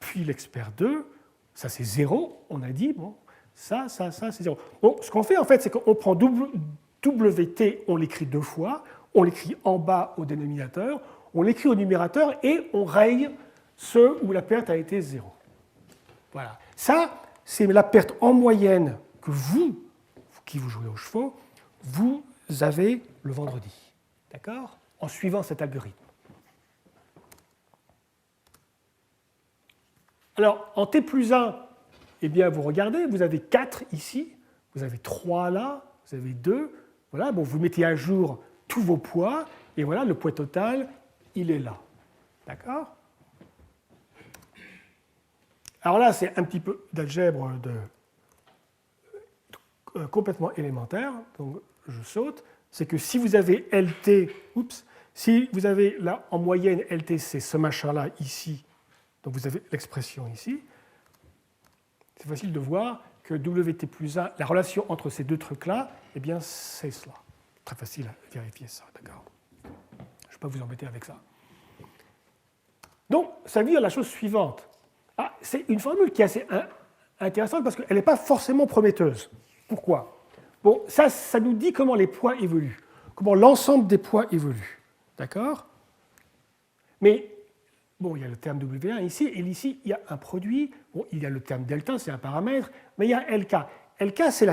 puis l'expert 2, ça c'est 0, on a dit, bon, ça, c'est 0. Bon, ce qu'on fait en fait, c'est qu'on prend WT, on l'écrit 2 fois, on l'écrit en bas au dénominateur, on l'écrit au numérateur et on raye ceux où la perte a été 0. Voilà. Ça, c'est la perte en moyenne que vous, qui vous jouez aux chevaux, vous avez le vendredi. D'accord? En suivant cet algorithme. Alors, en t plus 1, eh bien, vous regardez, vous avez 4 ici, vous avez 3 là, vous avez 2. Voilà, bon, vous mettez à jour tous vos poids, et voilà, le poids total, il est là. D'accord? Alors là, c'est un petit peu d'algèbre complètement élémentaire, donc je saute. C'est que si vous avez LT, si vous avez là en moyenne LT, c'est ce machin-là ici, donc vous avez l'expression ici, c'est facile de voir que WT plus 1, la relation entre ces deux trucs-là, eh bien, c'est cela. Très facile à vérifier ça, d'accord? Je ne vais pas vous embêter avec ça. Donc, ça veut dire la chose suivante. Ah, c'est une formule qui est assez intéressante parce qu'elle n'est pas forcément prometteuse. Pourquoi? Bon, ça nous dit comment les poids évoluent, comment l'ensemble des poids évolue. D'accord? Mais, bon, il y a le terme W1 ici, et ici, il y a un produit. Bon, il y a le terme delta, c'est un paramètre, mais il y a LK. LK, c'est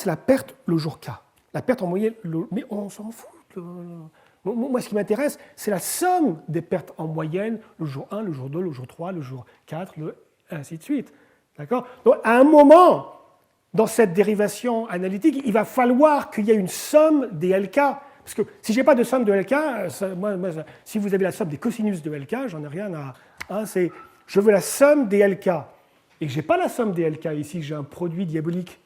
la perte le jour K. La perte en moyenne, mais on s'en fout. Moi, ce qui m'intéresse, c'est la somme des pertes en moyenne le jour 1, le jour 2, le jour 3, le jour 4, ainsi de suite. D'accord? Donc, à un moment, dans cette dérivation analytique, il va falloir qu'il y ait une somme des LK. Parce que si je n'ai pas de somme de LK, si vous avez la somme des cosinus de LK, j'en ai rien à... je veux la somme des LK. Et que je n'ai pas la somme des LK ici, j'ai un produit diabolique.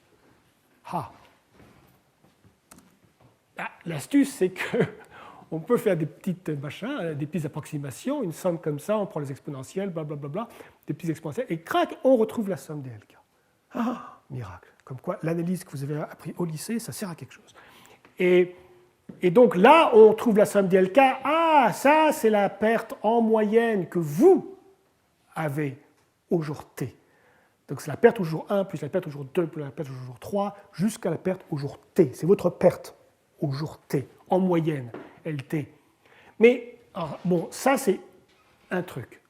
L'astuce, c'est qu'on peut faire des petites machins, des petites approximations, une somme comme ça, on prend les exponentielles, blablabla, des petits exponentielles, et crac, on retrouve la somme des LK. Miracle. Comme quoi, l'analyse que vous avez appris au lycée, ça sert à quelque chose. Et donc là, on trouve la somme des LK. Ça, c'est la perte en moyenne que vous avez au jour T. Donc c'est la perte au jour 1, plus la perte au jour 2, plus la perte au jour 3, jusqu'à la perte au jour T. C'est votre perte au jour T, en moyenne, LT. Mais, bon, ça, c'est un truc,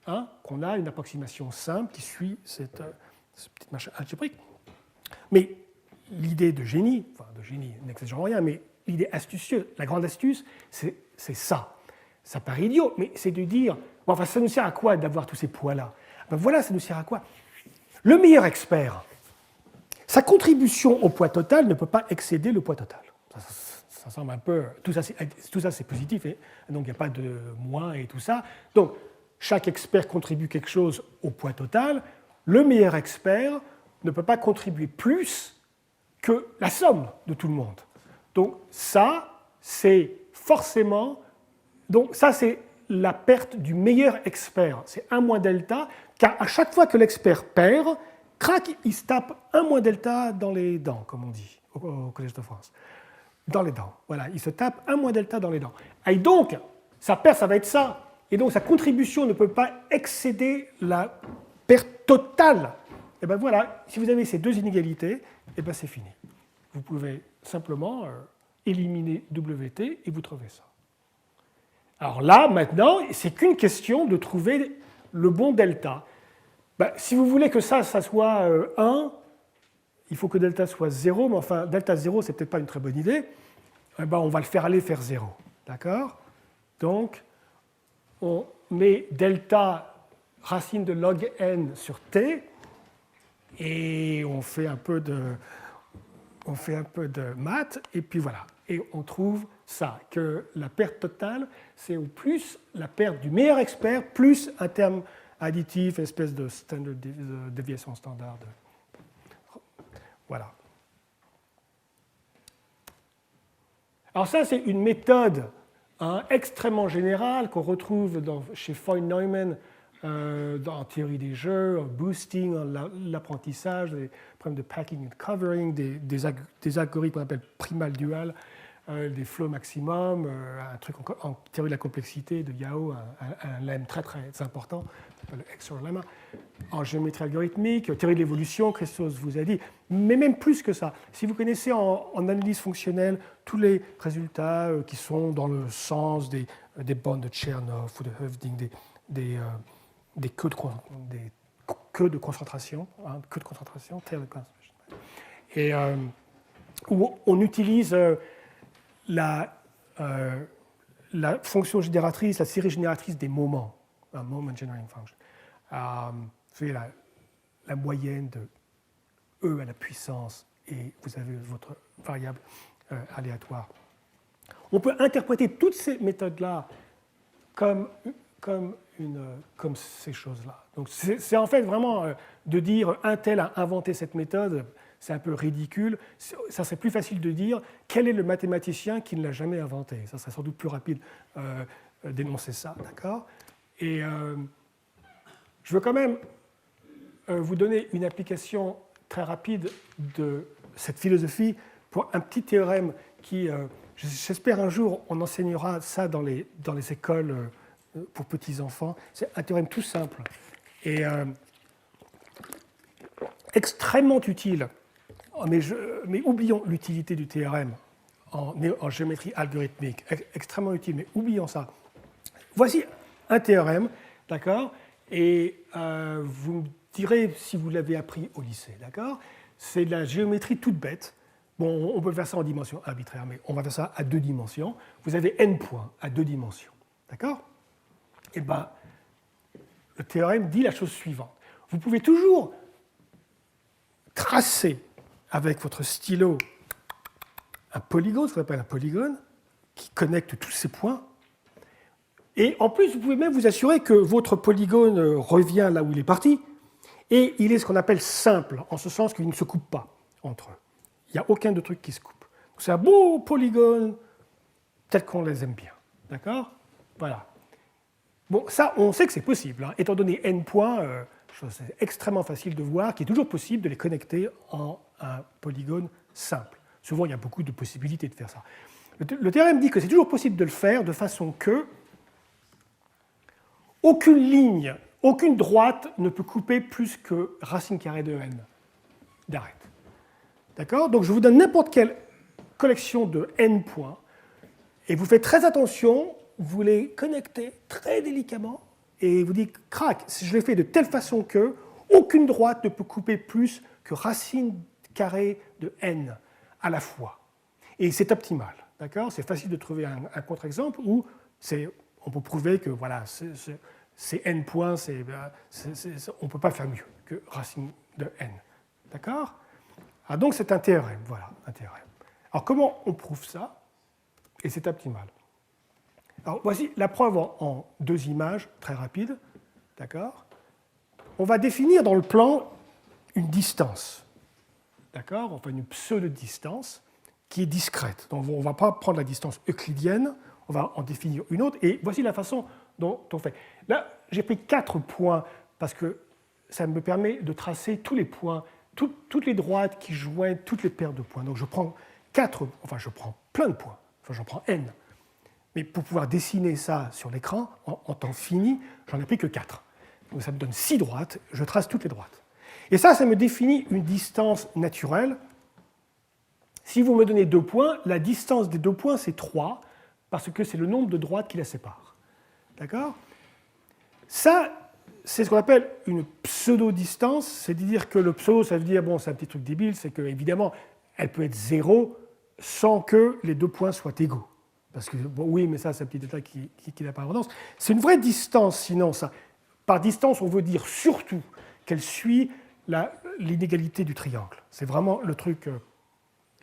qu'on a une approximation simple qui suit ce petit machin algébrique. Mais l'idée de génie n'exagérons rien, mais l'idée astucieuse, la grande astuce, c'est ça. Ça paraît idiot, mais c'est de dire, ça nous sert à quoi d'avoir tous ces poids-là? Voilà, ça nous sert à quoi? Le meilleur expert, sa contribution au poids total ne peut pas excéder le poids total. Ça semble un peu... Tout ça, c'est positif, et donc il n'y a pas de moins et tout ça. Donc, chaque expert contribue quelque chose au poids total. Le meilleur expert ne peut pas contribuer plus que la somme de tout le monde. Donc, ça, c'est forcément... Donc, ça, c'est la perte du meilleur expert. C'est 1 moins delta, car à chaque fois que l'expert perd, crac, il se tape 1 moins delta dans les dents, comme on dit au Collège de France. Dans les dents. Voilà, il se tape 1 moins delta dans les dents. Et donc, sa perte, ça va être ça. Et donc, sa contribution ne peut pas excéder la perte totale. Et bien voilà, si vous avez ces deux inégalités, et ben c'est fini. Vous pouvez simplement éliminer WT et vous trouvez ça. Alors là, maintenant, c'est qu'une question de trouver le bon delta. Si vous voulez que ça soit 1, il faut que delta soit 0, mais enfin, delta 0, c'est peut-être pas une très bonne idée. On va le faire aller faire 0. D'accord? Donc, on met delta racine de log n sur t, et on fait un peu de maths, et puis voilà. Et on trouve ça, que la perte totale, c'est au plus la perte du meilleur expert, plus un terme additif, espèce de déviation standard. Voilà. Alors ça, c'est une méthode extrêmement générale qu'on retrouve chez Foyn-Neumann en théorie des jeux, en boosting, en l'apprentissage, des problèmes de packing and covering, des algorithmes qu'on appelle primal dual. des flows maximum, un truc en théorie de la complexité de Yao, un lemme très très important, le Extra lemma, en géométrie algorithmique, théorie de l'évolution, Christos vous a dit, mais même plus que ça. Si vous connaissez en analyse fonctionnelle tous les résultats qui sont dans le sens des bandes de Chernoff ou de Höfding, des queues de concentration, tail concentration, et où on utilise la fonction génératrice, la série génératrice des moments, un moment generating function. C'est la moyenne de E à la puissance et vous avez votre variable aléatoire. On peut interpréter toutes ces méthodes-là comme ces choses-là. Donc c'est en fait vraiment de dire un tel a inventé cette méthode, c'est un peu ridicule. Ça serait plus facile de dire quel est le mathématicien qui ne l'a jamais inventé. Ça serait sans doute plus rapide d'énoncer ça, d'accord ? Et je veux quand même vous donner une application très rapide de cette philosophie pour un petit théorème qui, j'espère un jour, on enseignera ça dans les écoles pour petits-enfants. C'est un théorème tout simple et extrêmement utile. Mais oublions l'utilité du théorème en géométrie algorithmique. Extrêmement utile, mais oublions ça. Voici un théorème, d'accord ? Et vous me direz si vous l'avez appris au lycée, d'accord ? C'est de la géométrie toute bête. Bon, on peut faire ça en dimension arbitraire, mais on va faire ça à 2 dimensions. Vous avez n points à 2 dimensions, d'accord ? Eh bien, le théorème dit la chose suivante. Vous pouvez toujours tracer avec votre stylo un polygone, ce qu'on appelle un polygone, qui connecte tous ces points. Et en plus, vous pouvez même vous assurer que votre polygone revient là où il est parti, et il est ce qu'on appelle simple, en ce sens qu'il ne se coupe pas entre eux. Il n'y a aucun de truc qui se coupe. C'est un beau polygone tel qu'on les aime bien. D'accord ? Voilà. Bon, ça, on sait que c'est possible. Hein. Étant donné n points, c'est extrêmement facile de voir qu'il est toujours possible de les connecter en un polygone simple. Souvent, il y a beaucoup de possibilités de faire ça. Le théorème dit que c'est toujours possible de le faire de façon que aucune ligne, aucune droite ne peut couper plus que racine carrée de n d'arête. D'accord ? Donc, je vous donne n'importe quelle collection de n points et vous faites très attention, vous les connectez très délicatement et vous dites, crac, je l'ai fait de telle façon que aucune droite ne peut couper plus que racine carré de n à la fois. Et c'est optimal, d'accord ? C'est facile de trouver un contre-exemple où on peut prouver que voilà, c'est n points, on ne peut pas faire mieux que racine de n, d'accord ? Ah, donc c'est un théorème, voilà, un théorème. Alors comment on prouve ça ? Et c'est optimal. Alors voici la preuve en 2 images, très rapide, d'accord ? On va définir dans le plan une distance. D'accord ? Enfin, une pseudo-distance qui est discrète. Donc, on ne va pas prendre la distance euclidienne, on va en définir une autre. Et voici la façon dont on fait. Là, j'ai pris 4 points parce que ça me permet de tracer tous les points, toutes les droites qui joignent toutes les paires de points. Donc, je prends plein de points. Enfin, j'en prends n. Mais pour pouvoir dessiner ça sur l'écran, en temps fini, j'en ai pris que 4. Donc, ça me donne 6 droites, je trace toutes les droites. Et ça me définit une distance naturelle. Si vous me donnez 2 points, la distance des 2 points, c'est 3, parce que c'est le nombre de droites qui la séparent. D'accord ? Ça, c'est ce qu'on appelle une pseudo-distance, c'est-à-dire que le pseudo, ça veut dire, bon, c'est un petit truc débile, c'est qu'évidemment, elle peut être 0 sans que les 2 points soient égaux. Parce que, bon, oui, mais ça, c'est un petit détail qui n'a pas d'importance. C'est une vraie distance, sinon, ça. Par distance, on veut dire surtout qu'elle suit l'inégalité du triangle. C'est vraiment le truc,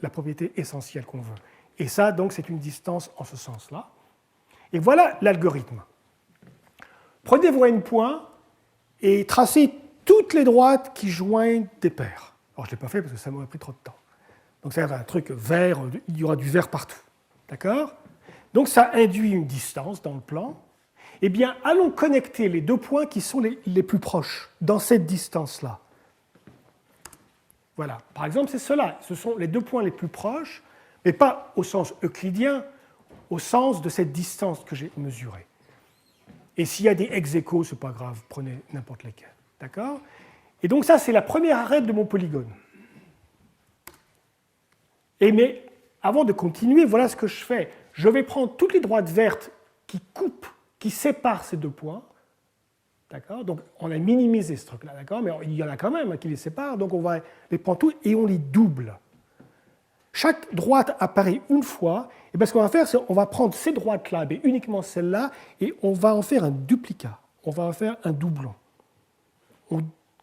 la propriété essentielle qu'on veut. Et ça, donc, c'est une distance en ce sens-là. Et voilà l'algorithme. Prenez vos n points et tracez toutes les droites qui joignent des paires. Alors, je ne l'ai pas fait parce que ça m'aurait pris trop de temps. Donc, ça va être un truc vert, il y aura du vert partout. D'accord ? Donc, ça induit une distance dans le plan. Eh bien, allons connecter les 2 points qui sont les plus proches dans cette distance-là. Voilà. Par exemple, c'est cela. Ce sont les 2 points les plus proches. Mais pas au sens euclidien, au sens de cette distance que j'ai mesurée. Et s'il y a des ex-aequo, ce n'est pas grave, prenez n'importe lesquels. D'accord? Et donc ça, c'est la première arête de mon polygone. Mais avant de continuer, voilà ce que je fais. Je vais prendre toutes les droites vertes qui coupent, qui séparent ces deux points. D'accord? Donc on a minimisé ce truc-là, d'accord? Mais il y en a quand même qui les séparent, donc on va les prendre tous et on les double. Chaque droite apparaît une fois, et bien ce qu'on va faire, c'est qu'on va prendre ces droites-là, mais uniquement celles-là, et on va en faire un duplicat. On va en faire un doublon.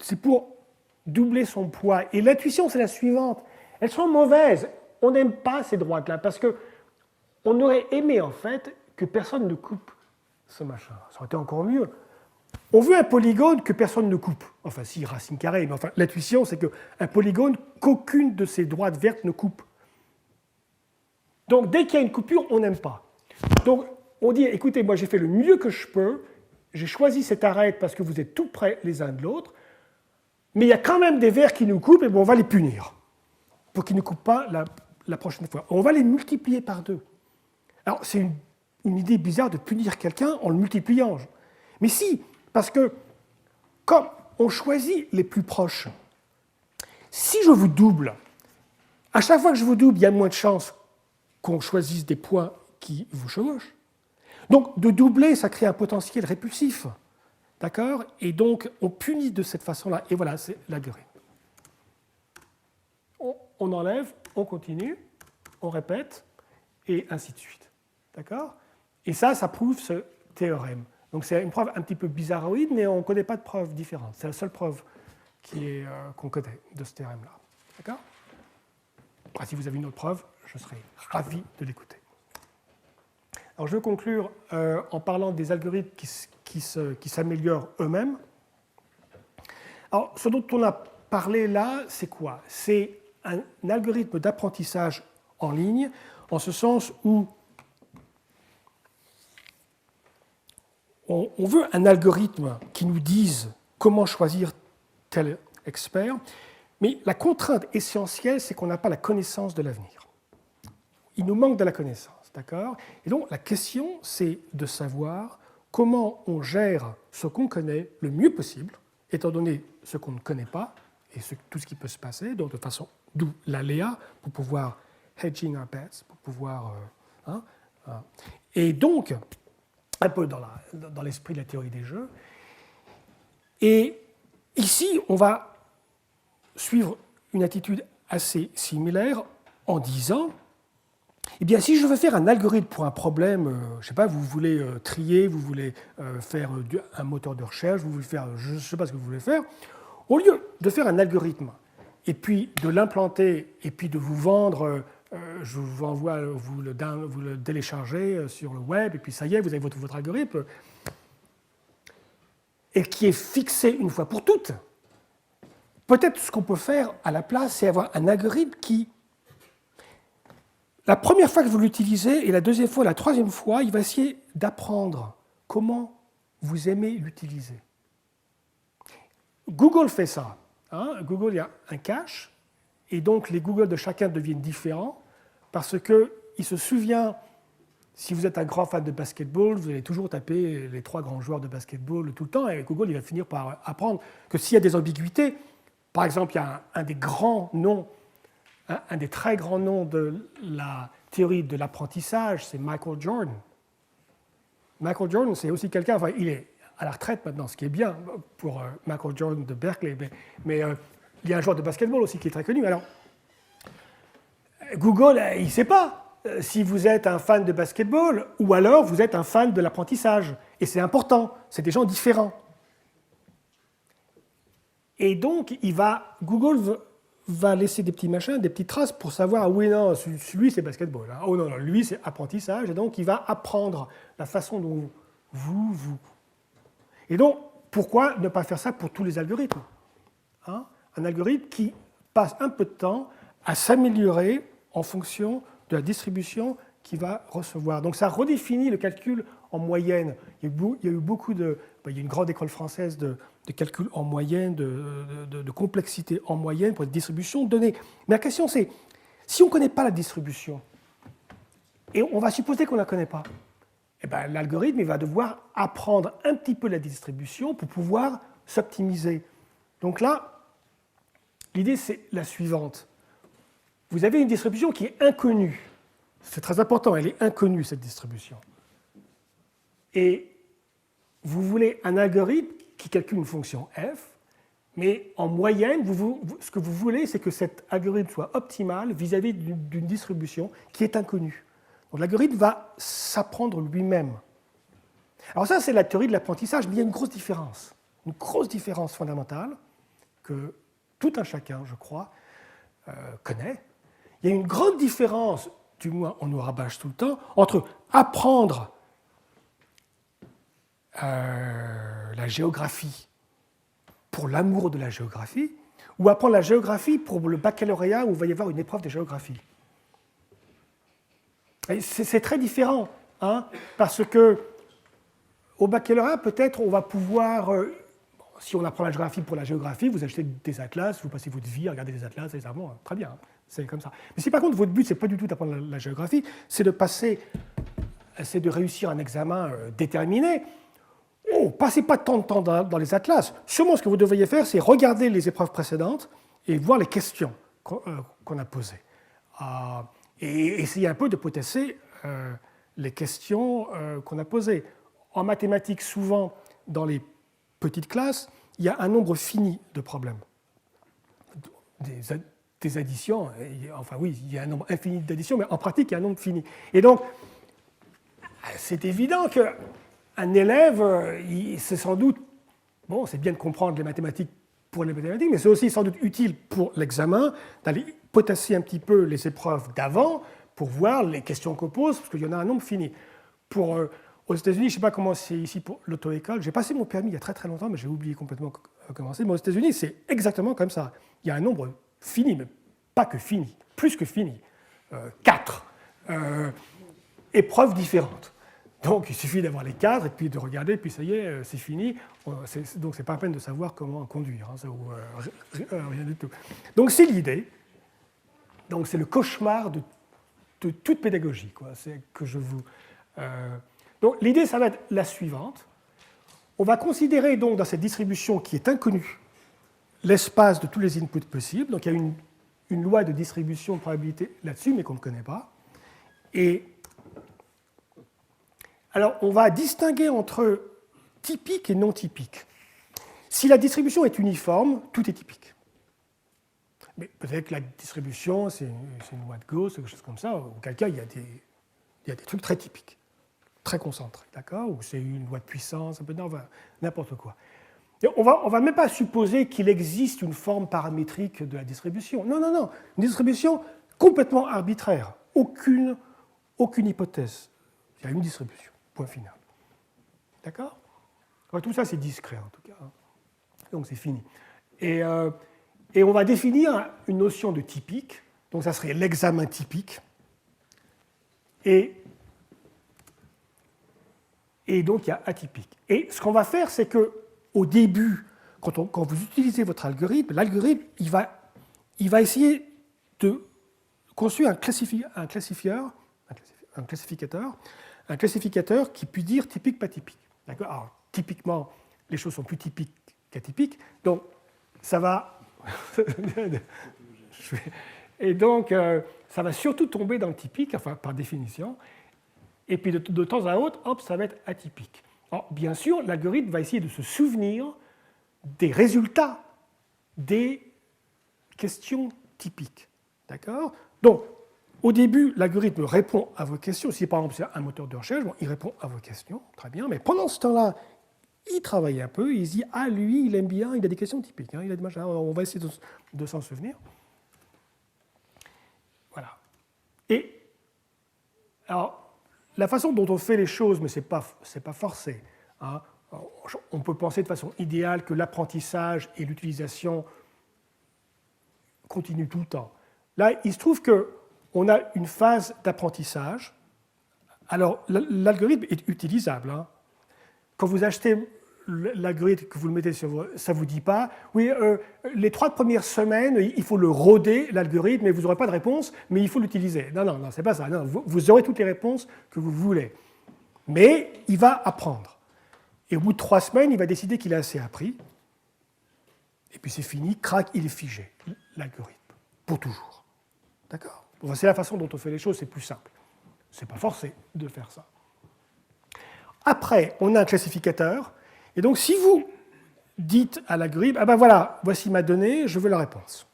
C'est pour doubler son poids. Et l'intuition, c'est la suivante. Elles sont mauvaises. On n'aime pas ces droites-là, parce qu'on aurait aimé, en fait, que personne ne coupe ce machin. Ça aurait été encore mieux. On veut un polygone que personne ne coupe. Enfin, si, racine carrée, mais enfin, l'intuition, c'est qu'un polygone qu'aucune de ces droites vertes ne coupe. Donc, dès qu'il y a une coupure, on n'aime pas. Donc, on dit, écoutez, moi, j'ai fait le mieux que je peux, j'ai choisi cette arête parce que vous êtes tout près les uns de l'autre, mais il y a quand même des vers qui nous coupent, et bon, on va les punir, pour qu'ils ne coupent pas la prochaine fois. On va les multiplier par 2. Alors, c'est une idée bizarre de punir quelqu'un en le multipliant. Mais si, parce que, comme on choisit les plus proches, si je vous double, à chaque fois que je vous double, il y a moins de chances qu'on choisisse des points qui vous chevauchent. Donc, de doubler, ça crée un potentiel répulsif. D'accord? Et donc, on punit de cette façon-là. Et voilà, c'est l'algorithme. On enlève, on continue, on répète, et ainsi de suite. D'accord? Et ça prouve ce théorème. Donc, c'est une preuve un petit peu bizarroïde, mais on ne connaît pas de preuve différente. C'est la seule preuve qu'on connaît de ce théorème-là. D'accord? Si vous avez une autre preuve, je serai ravi de l'écouter. Alors, je vais conclure en parlant des algorithmes qui s'améliorent eux-mêmes. Alors, ce dont on a parlé là, c'est quoi? C'est un algorithme d'apprentissage en ligne, en ce sens où on veut un algorithme qui nous dise comment choisir tel expert, mais la contrainte essentielle, c'est qu'on n'a pas la connaissance de l'avenir. Il nous manque de la connaissance, d'accord? Et donc, la question, c'est de savoir comment on gère ce qu'on connaît le mieux possible, étant donné ce qu'on ne connaît pas et tout ce qui peut se passer, donc de façon, d'où l'aléa, pour pouvoir hedging our bets, pour pouvoir... Et donc, un peu dans l'esprit de la théorie des jeux. Et ici, on va suivre une attitude assez similaire en disant, eh bien, si je veux faire un algorithme pour un problème, je ne sais pas, vous voulez trier, vous voulez faire un moteur de recherche, vous voulez faire, je ne sais pas ce que vous voulez faire, au lieu de faire un algorithme et puis de l'implanter et puis de vous vendre, je vous envoie, vous le téléchargez sur le web et puis ça y est, vous avez votre algorithme, et qui est fixé une fois pour toutes. Peut-être ce qu'on peut faire à la place, c'est avoir un algorithme qui, la première fois que vous l'utilisez, et la deuxième fois, la troisième fois, il va essayer d'apprendre comment vous aimez l'utiliser. Google fait ça. Google, il y a un cache, et donc les Google de chacun deviennent différents, parce qu'il se souvient, si vous êtes un grand fan de basketball, vous allez toujours taper les 3 grands joueurs de basketball tout le temps, et Google, il va finir par apprendre que s'il y a des ambiguïtés, par exemple, il y a un des grands noms, un des très grands noms de la théorie de l'apprentissage, c'est Michael Jordan. Michael Jordan, c'est aussi quelqu'un, enfin, il est à la retraite maintenant, ce qui est bien pour Michael Jordan de Berkeley, mais il y a un joueur de basketball aussi qui est très connu. Alors, Google, il ne sait pas si vous êtes un fan de basketball ou alors vous êtes un fan de l'apprentissage. Et c'est important, c'est des gens différents. Et donc, Google va laisser des petits machins, des petites traces pour savoir, ah oui, non, lui c'est basketball, hein. Oh non, non, lui c'est apprentissage, et donc il va apprendre la façon dont vous. Et donc, pourquoi ne pas faire ça pour tous les algorithmes? Un algorithme qui passe un peu de temps à s'améliorer en fonction de la distribution qu'il va recevoir. Donc ça redéfinit le calcul en moyenne. Il y a eu beaucoup de... Il y a une grande école française de calcul en moyenne, de complexité en moyenne pour une distribution de données. Mais la question c'est, Si on ne connaît pas la distribution, et on va supposer qu'on ne la connaît pas, eh ben, l'algorithme va devoir apprendre un petit peu la distribution pour pouvoir s'optimiser. Donc là, l'idée, c'est la suivante. Vous avez une distribution qui est inconnue. C'est très important, elle est inconnue, cette distribution. Et vous voulez un algorithme qui calcule une fonction f, mais en moyenne, ce que vous voulez, c'est que cet algorithme soit optimal vis-à-vis d'une distribution qui est inconnue. Donc l'algorithme va s'apprendre lui-même. Alors ça, c'est la théorie de l'apprentissage, mais il y a une grosse différence fondamentale que tout un chacun, je crois, connaît. Il y a une grande différence, du moins on nous rabâche tout le temps, entre apprendre la géographie pour l'amour de la géographie, ou apprendre la géographie pour le baccalauréat où il va y avoir une épreuve de géographie. C'est très différent, hein, parce que au baccalauréat, peut-être, on va pouvoir, si on apprend la géographie pour la géographie, vous achetez des atlas, vous passez votre vie à regarder des atlas, et ça, bon, très bien, hein, c'est comme ça. Mais si par contre, votre but, c'est pas du tout d'apprendre la géographie, c'est de réussir un examen déterminé, passez pas tant de temps dans les atlas. Sûrement, ce que vous devriez faire, c'est regarder les épreuves précédentes et voir les questions qu'on a posées. Et essayer un peu de potasser les questions qu'on a posées. En mathématiques, souvent, dans les petites classes, il y a un nombre fini de problèmes. Des additions, enfin oui, il y a un nombre infini d'additions, mais en pratique, il y a un nombre fini. Et donc, c'est évident qu'un élève, c'est sans doute, bon, c'est bien de comprendre les mathématiques pour les mathématiques, mais c'est aussi sans doute utile pour l'examen d'aller potasser un petit peu les épreuves d'avant pour voir les questions qu'on pose, parce qu'il y en a un nombre fini. Aux États-Unis, je ne sais pas comment c'est ici pour l'auto-école, j'ai passé mon permis il y a très très longtemps, mais j'ai oublié complètement comment c'est, mais aux États-Unis, c'est exactement comme ça. Il y a un nombre fini, mais pas que fini, plus que fini. 4 épreuves différentes. Donc il suffit d'avoir les 4 et puis de regarder, et puis ça y est, c'est fini. Donc c'est pas la peine de savoir comment conduire, hein, rien du tout. Donc c'est l'idée. Donc c'est le cauchemar de toute pédagogie, quoi. C'est que je vous. Donc l'idée, ça va être la suivante. On va considérer donc dans cette distribution qui est inconnue l'espace de tous les inputs possibles. Donc il y a une loi de distribution de probabilité là-dessus, mais qu'on ne connaît pas. Et alors on va distinguer entre typique et non typique. Si la distribution est uniforme, tout est typique. Mais peut-être que la distribution, c'est une loi de Gauss, quelque chose comme ça, auquel cas il y a des trucs très typiques, très concentrés, d'accord? Ou c'est une loi de puissance, un peu n'importe quoi. Et on va même pas supposer qu'il existe une forme paramétrique de la distribution. Non, non, non. Une distribution complètement arbitraire. Aucune hypothèse. Il y a une distribution. Point final. D'accord? Tout ça, c'est discret, en tout cas. Donc, c'est fini. Et on va définir une notion de typique. Donc, ça serait l'examen typique. Et donc, il y a atypique. Et ce qu'on va faire, c'est qu'au début, quand vous utilisez votre algorithme, l'algorithme, il va essayer de construire un classificateur qui puisse dire typique, pas typique. D'accord? Alors, typiquement, les choses sont plus typiques qu'atypiques. Donc, ça va... Et donc, ça va surtout tomber dans le typique, enfin, par définition. Et puis, de temps à autre, hop, ça va être atypique. Alors, bien sûr, l'algorithme va essayer de se souvenir des résultats des questions typiques. D'accord? Donc, au début, l'algorithme répond à vos questions. Si, par exemple, c'est un moteur de recherche, bon, il répond à vos questions, très bien. Mais pendant ce temps-là, il travaille un peu, il se dit « Ah, lui, il aime bien, il a des questions typiques. Hein, il a des machins. On va essayer de s'en souvenir. » Voilà. Et, alors, la façon dont on fait les choses, mais ce n'est pas forcé. Hein. On peut penser de façon idéale que l'apprentissage et l'utilisation continuent tout le temps. Là, il se trouve qu'on a une phase d'apprentissage. Alors, l'algorithme est utilisable. Hein. Quand vous achetez l'algorithme que vous le mettez sur ça ne vous dit pas, oui, les 3 premières semaines, il faut le roder, l'algorithme, et vous n'aurez pas de réponse, mais il faut l'utiliser. Non, non, non, c'est pas ça. Non, vous aurez toutes les réponses que vous voulez. Mais il va apprendre. Et au bout de 3 semaines, il va décider qu'il a assez appris. Et puis c'est fini, crac, il est figé, l'algorithme, pour toujours. D'accord? Bon, c'est la façon dont on fait les choses, c'est plus simple. Ce n'est pas forcé de faire ça. Après, on a un classificateur. Et donc, si vous dites à l'algorithme, ah ben voilà, voici ma donnée, je veux la réponse.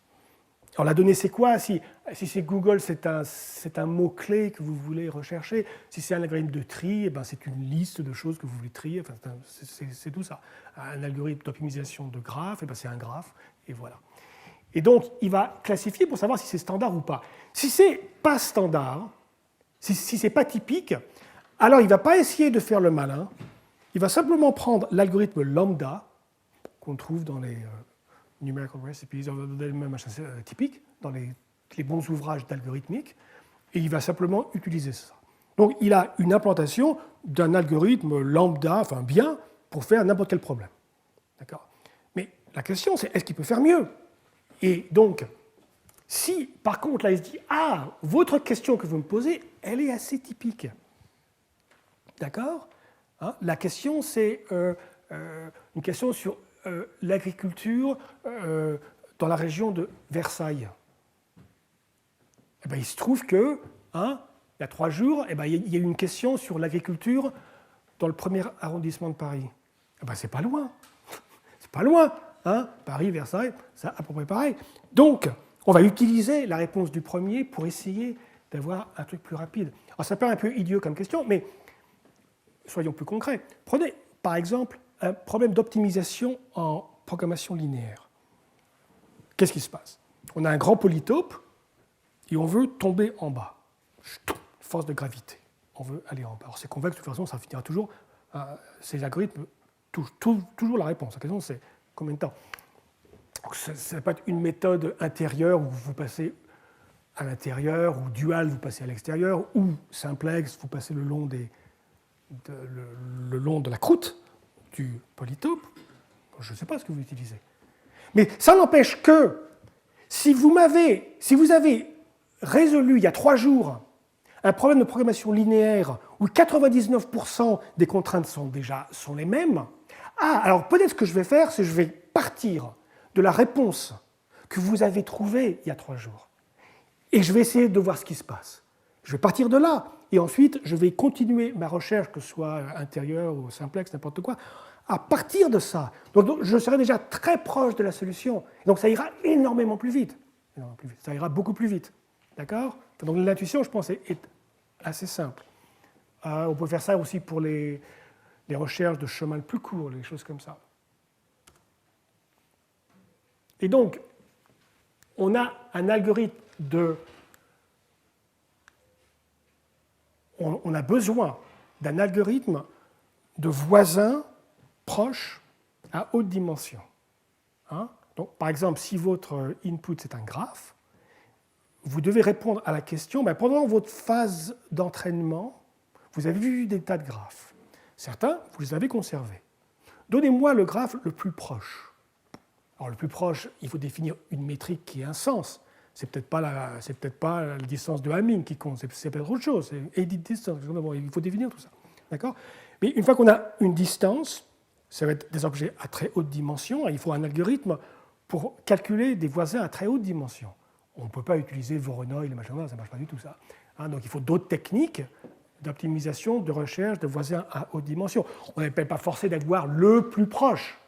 Alors, la donnée, c'est quoi? Si c'est Google, c'est un mot-clé que vous voulez rechercher. Si c'est un algorithme de tri, eh ben, c'est une liste de choses que vous voulez trier. Enfin, c'est tout ça. Un algorithme d'optimisation de graphes, eh ben, c'est un graphe, et voilà. Et donc, il va classifier pour savoir si c'est standard ou pas. Si c'est pas standard, si c'est pas typique, alors il ne va pas essayer de faire le malin. Il va simplement prendre l'algorithme lambda, qu'on trouve dans les numerical recipes, dans les mêmes typiques, dans les bons ouvrages d'algorithmique, et il va simplement utiliser ça. Donc il a une implantation d'un algorithme lambda, enfin bien, pour faire n'importe quel problème. D'accord? Mais la question, c'est est-ce qu'il peut faire mieux? Et donc, si par contre, là, il se dit, ah, votre question que vous me posez, elle est assez typique. D'accord? Hein? La question, c'est une question sur l'agriculture dans la région de Versailles. Eh ben, il se trouve que, hein, il y a 3 jours, eh ben, il y a eu une question sur l'agriculture dans le 1er arrondissement de Paris. Eh ben, c'est pas loin. C'est pas loin. Hein? Paris, Versailles, c'est à peu près pareil. Donc, on va utiliser la réponse du premier pour essayer d'avoir un truc plus rapide. Alors, ça paraît un peu idiot comme question, mais soyons plus concrets. Prenez, par exemple, un problème d'optimisation en programmation linéaire. Qu'est-ce qui se passe? On a un grand polytope et on veut tomber en bas. Force de gravité. On veut aller en bas. Alors, c'est convexe, de toute façon, ça finira toujours. Ces algorithmes touchent toujours la réponse. La question, c'est combien de temps? Ça peut être une méthode intérieure où vous passez à l'intérieur, ou dual, vous passez à l'extérieur, ou simplex, vous passez le long de la croûte du polytope. Je ne sais pas ce que vous utilisez. Mais ça n'empêche que si vous avez résolu il y a 3 jours un problème de programmation linéaire où 99% des contraintes sont les mêmes, alors peut-être ce que je vais faire, c'est que je vais partir de la réponse que vous avez trouvée il y a 3 jours. Et je vais essayer de voir ce qui se passe. Je vais partir de là. Et ensuite, je vais continuer ma recherche, que ce soit intérieure ou simplex, n'importe quoi, à partir de ça. Donc, je serai déjà très proche de la solution. Donc, ça ira énormément plus vite. Ça ira beaucoup plus vite. D'accord? Donc, l'intuition, je pense, est assez simple. On peut faire ça aussi pour les recherches de chemins plus courts, les choses comme ça. Et donc, on a un algorithme on a besoin d'un algorithme de voisins proches à haute dimension. Hein? Donc, par exemple, si votre input c'est un graphe, vous devez répondre à la question, pendant votre phase d'entraînement, vous avez vu des tas de graphes. Certains, vous les avez conservés. Donnez-moi le graphe le plus proche. Alors, le plus proche, il faut définir une métrique qui ait un sens. C'est peut-être pas la distance de Hamming qui compte, c'est peut-être autre chose. C'est edit distance. Il faut définir tout ça. D'accord? Mais une fois qu'on a une distance, ça va être des objets à très haute dimension. Il faut un algorithme pour calculer des voisins à très haute dimension. On ne peut pas utiliser Voronoi, les machins, ça ne marche pas du tout ça. Hein, donc il faut d'autres techniques d'optimisation, de recherche de voisins à haute dimension. On n'est pas forcé d'avoir le plus proche.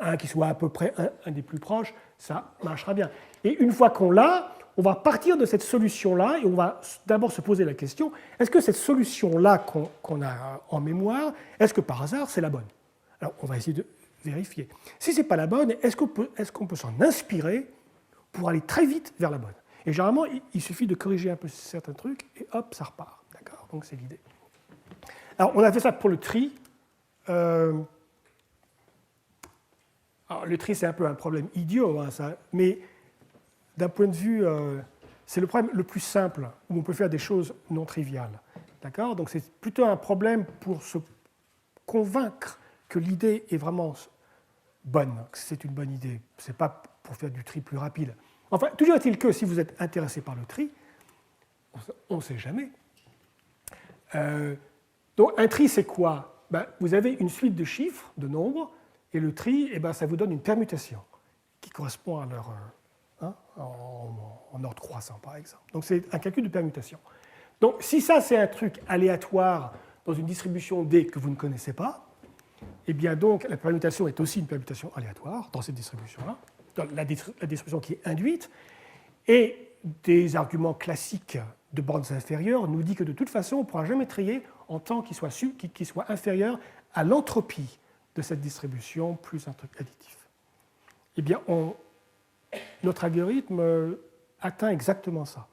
Un qui soit à peu près un des plus proches, ça marchera bien. Et une fois qu'on l'a, on va partir de cette solution-là et on va d'abord se poser la question, est-ce que cette solution-là qu'on a en mémoire, est-ce que par hasard c'est la bonne? Alors on va essayer de vérifier. Si ce n'est pas la bonne, est-ce qu'on peut s'en inspirer pour aller très vite vers la bonne? Et généralement, il suffit de corriger un peu certains trucs et hop, ça repart. D'accord? Donc c'est l'idée. Alors on a fait ça pour le tri. Alors, le tri, c'est un peu un problème idiot, hein, ça, mais d'un point de vue, c'est le problème le plus simple, où on peut faire des choses non triviales. D'accord? Donc c'est plutôt un problème pour se convaincre que l'idée est vraiment bonne, que c'est une bonne idée. Ce n'est pas pour faire du tri plus rapide. Enfin, toujours est-il que si vous êtes intéressé par le tri, on ne sait jamais. Donc un tri, c'est quoi? Vous avez une suite de chiffres, de nombres, et le tri, ça vous donne une permutation qui correspond à leur en ordre croissant, par exemple. Donc c'est un calcul de permutation. Donc si ça, c'est un truc aléatoire dans une distribution D que vous ne connaissez pas, eh bien donc la permutation est aussi une permutation aléatoire dans cette distribution-là, dans la distribution qui est induite, et des arguments classiques de bornes inférieures nous dit que de toute façon, on ne pourra jamais trier en temps qui soit inférieur à l'entropie de cette distribution plus un truc additif. Eh bien, notre algorithme atteint exactement ça.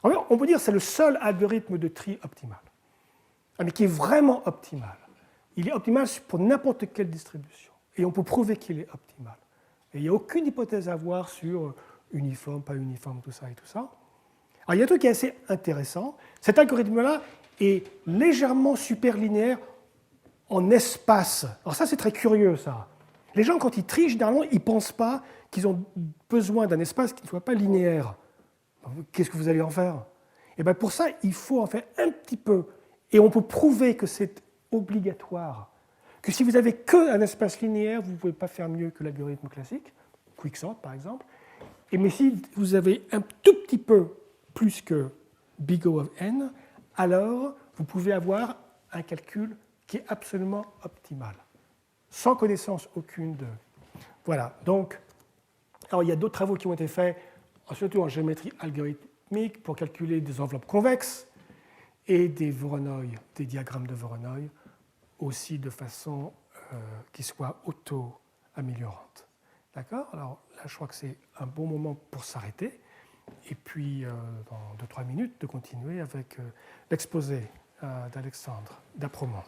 Alors, on peut dire que c'est le seul algorithme de tri optimal, mais qui est vraiment optimal. Il est optimal pour n'importe quelle distribution. Et on peut prouver qu'il est optimal. Et il n'y a aucune hypothèse à avoir sur uniforme, pas uniforme, tout ça et tout ça. Alors, il y a un truc qui est assez intéressant. Cet algorithme-là est légèrement superlinéaire en espace. Alors ça, c'est très curieux, ça. Les gens, quand ils trient, généralement, ils ne pensent pas qu'ils ont besoin d'un espace qui ne soit pas linéaire. Qu'est-ce que vous allez en faire? Et bien pour ça, il faut en faire un petit peu. Et on peut prouver que c'est obligatoire. Que si vous n'avez qu'un espace linéaire, vous ne pouvez pas faire mieux que l'algorithme classique, Quicksort par exemple. Mais si vous avez un tout petit peu plus que big O of n, alors vous pouvez avoir un calcul qui est absolument optimal, sans connaissance aucune de... Voilà, donc, alors il y a d'autres travaux qui ont été faits, surtout en géométrie algorithmique, pour calculer des enveloppes convexes et des Voronoi, des diagrammes de Voronoi, aussi de façon qui soit auto-améliorante. D'accord? Alors là, je crois que c'est un bon moment pour s'arrêter, et puis dans 2-3 minutes, de continuer avec l'exposé d'Alexandre d'Apromont.